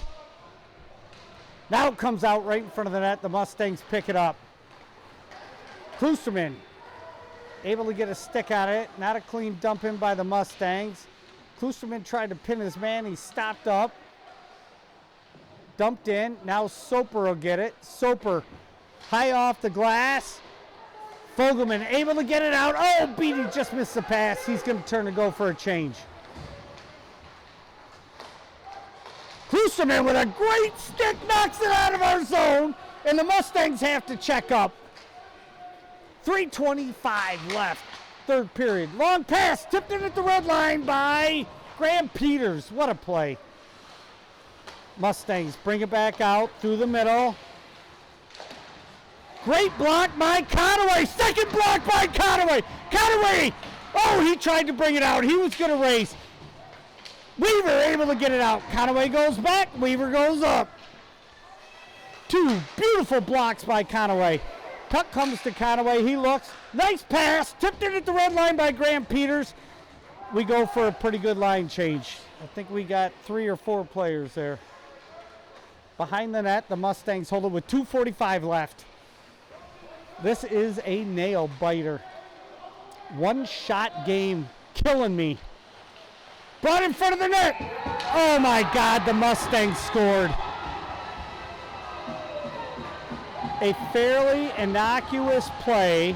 Now it comes out right in front of the net. The Mustangs pick it up. Klusterman able to get a stick on it. Not a clean dump in by the Mustangs. Klusterman tried to pin his man. He stopped up. Dumped in. Now Soper will get it. Soper high off the glass. Fogelman able to get it out. Oh, Beatty just missed the pass. He's going to turn and go for a change. Klusterman with a great stick knocks it out of our zone, and the Mustangs have to check up. 3:25 left, third period. Long pass, tipped in at the red line by Graham Peters. What a play. Mustangs bring it back out through the middle. Great block by Conaway. Second block by Conaway. Conaway, oh, he tried to bring it out. He was going to race. Weaver able to get it out. Conaway goes back. Weaver goes up. Two beautiful blocks by Conaway. Puck comes to Conaway. He looks. Nice pass. Tipped in at the red line by Graham Peters. We go for a pretty good line change. I think we got 3 or 4 players there. Behind the net, the Mustangs hold it with 2:45 left. This is a nail biter. One shot game killing me. Brought in front of the net. Oh my God, the Mustangs scored. A fairly innocuous play.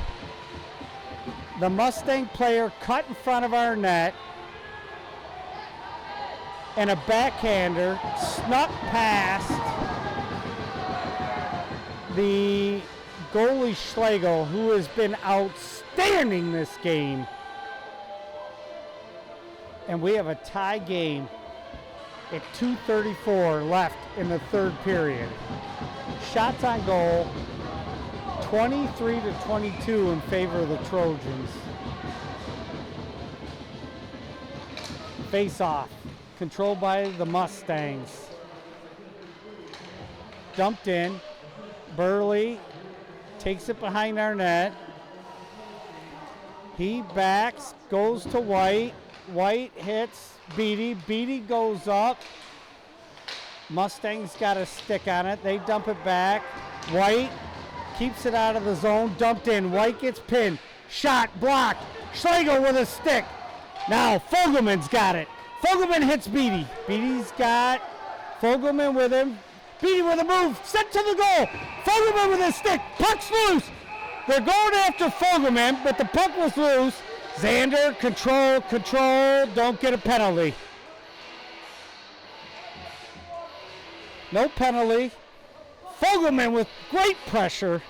The Mustang player cut in front of our net. And a backhander snuck past the goalie Schlegel, who has been outstanding this game. And we have a tie game at 2:34 left in the third period. Shots on goal, 23-22 in favor of the Trojans. Face off, controlled by the Mustangs. Dumped in. Burley takes it behind our net. He backs, goes to White. White hits Beatty. Beatty goes up. Mustangs got a stick on it. They dump it back. White keeps it out of the zone. Dumped in. White gets pinned. Shot blocked. Schlegel with a stick. Now Fogelman's got it. Fogelman hits Beatty. Beatty's got Fogelman with him. Beatty with a move. Sent to the goal. Fogelman with a stick. Puck's loose. They're going after Fogelman, but the puck was loose. Xander, control, don't get a penalty. No penalty. Fogelman with great pressure.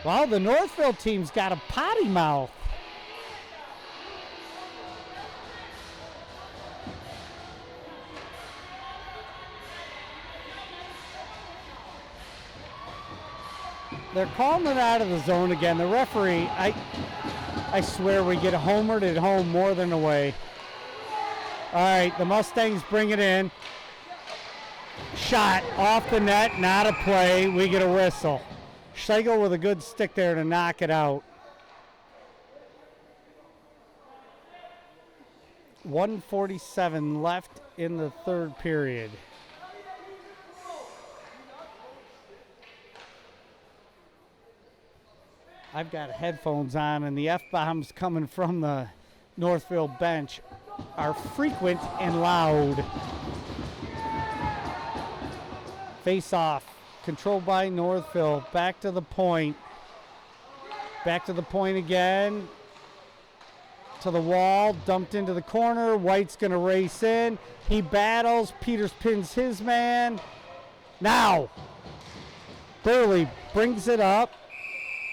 Well, the Northville team's got a potty mouth. They're calling it out of the zone again. The referee, I swear we get homered at home more than away. All right, the Mustangs bring it in. Shot off the net, not a play. We get a whistle. Schlegel with a good stick there to knock it out. 1:47 left in the third period. I've got headphones on, and the F-bombs coming from the Northville bench are frequent and loud. Face off, controlled by Northville. Back to the point. Back to the point again. To the wall, dumped into the corner. White's going to race in. He battles. Peters pins his man. Now, Burley brings it up.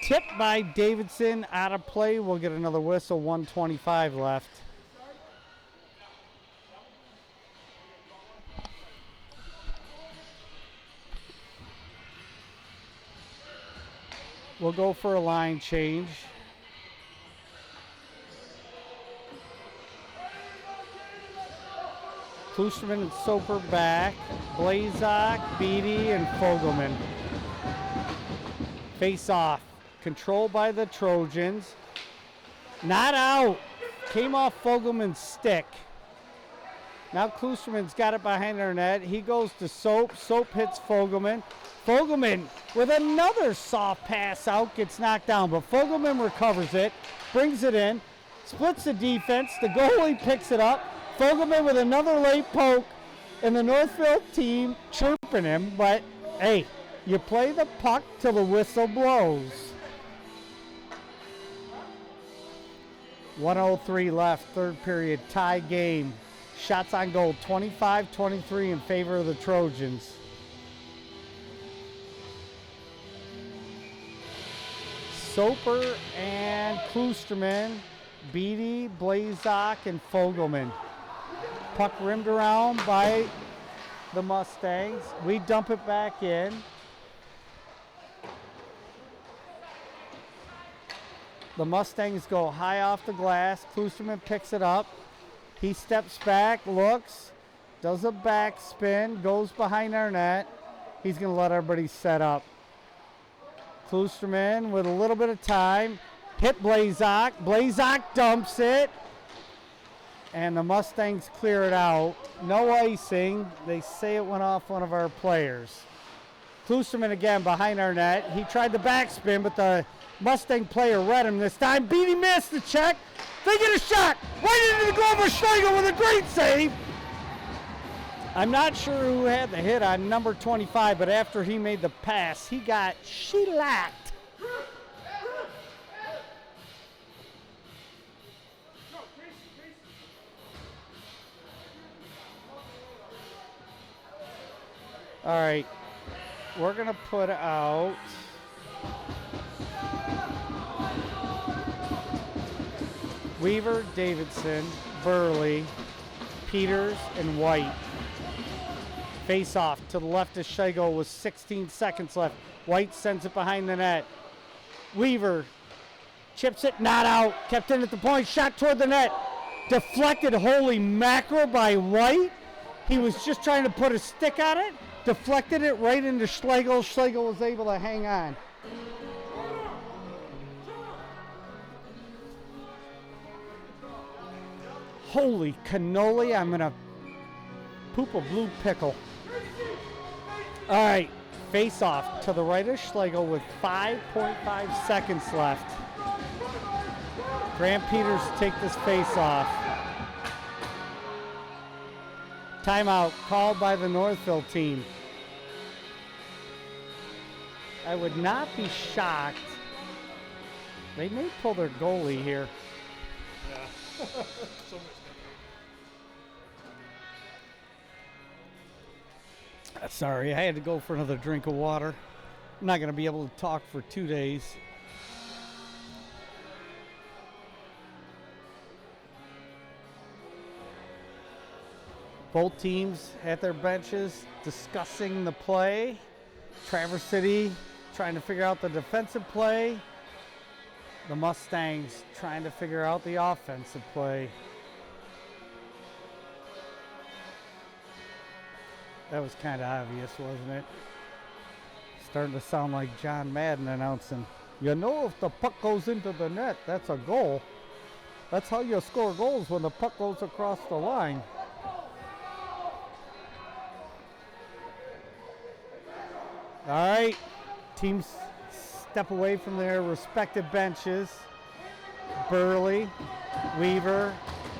Tipped by Davidson, out of play. We'll get another whistle, 1:25 left. We'll go for a line change. Klusterman and Soper back. Blazak, Beatty, and Fogelman. Face off. Controlled by the Trojans. Not out. Came off Fogelman's stick. Now Klusterman's got it behind our net. He goes to Soap. Soap hits Fogelman. Fogelman with another soft pass out, gets knocked down, but Fogelman recovers it, brings it in, splits the defense. The goalie picks it up. Fogelman with another late poke, and the Northville team chirping him, but hey, you play the puck till the whistle blows. 1:03 left, third period, tie game. Shots on goal, 25-23 in favor of the Trojans. Soper and Klusterman, Beatty, Blazak, and Fogelman. Puck rimmed around by the Mustangs. We dump it back in. The Mustangs go high off the glass. Klusterman picks it up. He steps back, looks, does a back spin, goes behind our net. He's going to let everybody set up. Klusterman with a little bit of time. Hit Blazak. Blazak dumps it. And the Mustangs clear it out. No icing. They say it went off one of our players. Klusterman again behind our net. He tried the backspin, but the Mustang player read him this time. Beatty missed the check. They get a shot right into the glove of Schlegel with a great save. I'm not sure who had the hit on number 25, but after he made the pass, he got shellacked. All right, we're going to put out Weaver, Davidson, Burley, Peters, and White. Face off to the left of Schlegel with 16 seconds left. White sends it behind the net. Weaver chips it, not out. Kept in at the point, shot toward the net. Deflected, holy mackerel, by White. He was just trying to put a stick on it. Deflected it right into Schlegel. Schlegel was able to hang on. Holy cannoli, I'm gonna poop a blue pickle. All right, face off to the right of Schlegel with 5.5 seconds left. Grant Peters take this face off. Timeout called by the Northville team. I would not be shocked. They may pull their goalie here. Yeah. Sorry, I had to go for another drink of water. I'm not going to be able to talk for 2 days. Both teams at their benches discussing the play. Traverse City trying to figure out the defensive play. The Mustangs trying to figure out the offensive play. That was kind of obvious, wasn't it? Starting to sound like John Madden announcing, you know, if the puck goes into the net, that's a goal. That's how you score goals, when the puck goes across the line. All right, teams step away from their respective benches. Burley, Weaver,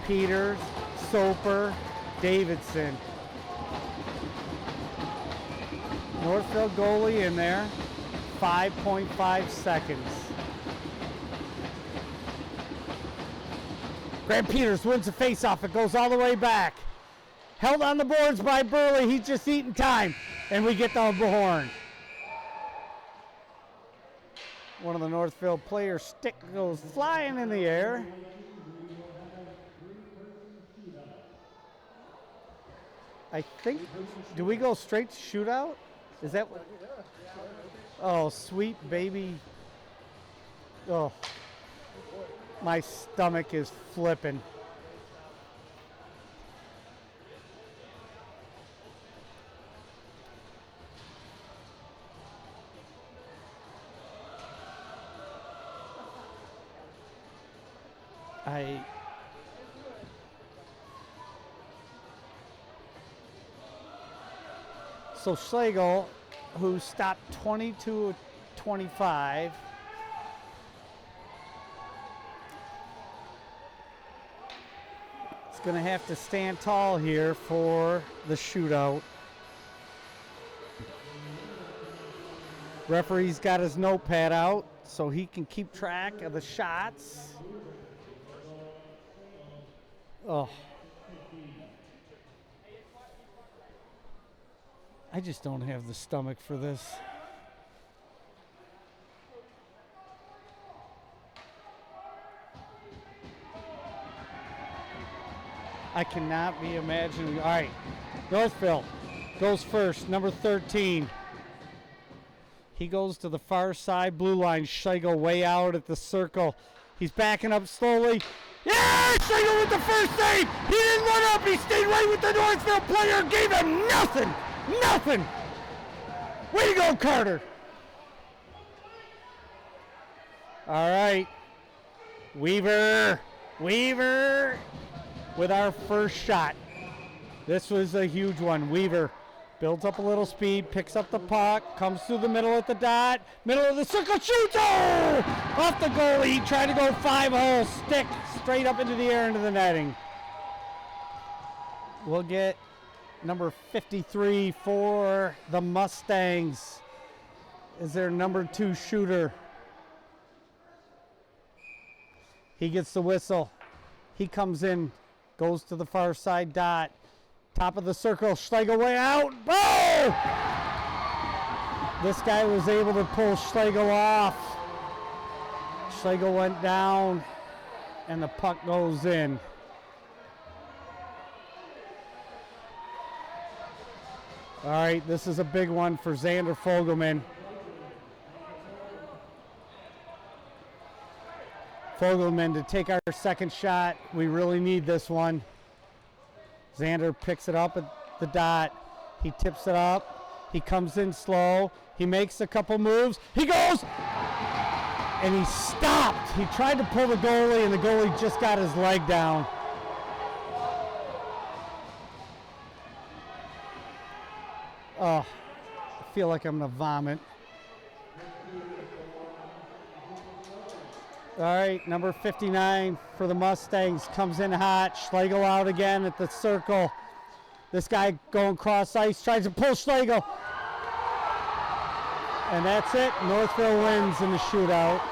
Peters, Soper, Davidson. Northville goalie in there, 5.5 seconds. Grant Peters wins the faceoff. It goes all the way back. Held on the boards by Burley. He's just eating time. And we get the horn. One of the Northville players' stick goes flying in the air. I think, do we go straight to shootout? Is that what? Oh, sweet baby. Oh, my stomach is flipping. So Schlegel, who stopped 22-25, is going to have to stand tall here for the shootout. Referee's got his notepad out so he can keep track of the shots. Oh. I just don't have the stomach for this. I cannot be imagining. All right, Northville goes first, number 13. He goes to the far side blue line. Schlegel way out at the circle. He's backing up slowly. Yeah, Schlegel with the first save. He didn't run up. He stayed right with the Northville player. Gave him nothing. Nothing. Way to go, Carter. All right. Weaver with our first shot. This was a huge one. Weaver builds up a little speed, picks up the puck, comes through the middle at the dot, middle of the circle, shoots! Oh! Off the goalie. He tried to go 5-hole, stick straight up into the air into the netting. We'll get number 53 for the Mustangs is their number 2 shooter. He gets the whistle. He comes in, goes to the far side dot. Top of the circle, Schlegel way out. Oh! This guy was able to pull Schlegel off. Schlegel went down, and the puck goes in. All right, this is a big one for Xander Fogelman. Fogelman to take our second shot. We really need this one. Xander picks it up at the dot. He tips it up. He comes in slow. He makes a couple moves. He goes! And he stopped. He tried to pull the goalie, and the goalie just got his leg down. Oh, I feel like I'm going to vomit. All right, number 59 for the Mustangs comes in hot. Schlegel out again at the circle. This guy going cross ice, tries to pull Schlegel. And that's it. Northville wins in the shootout.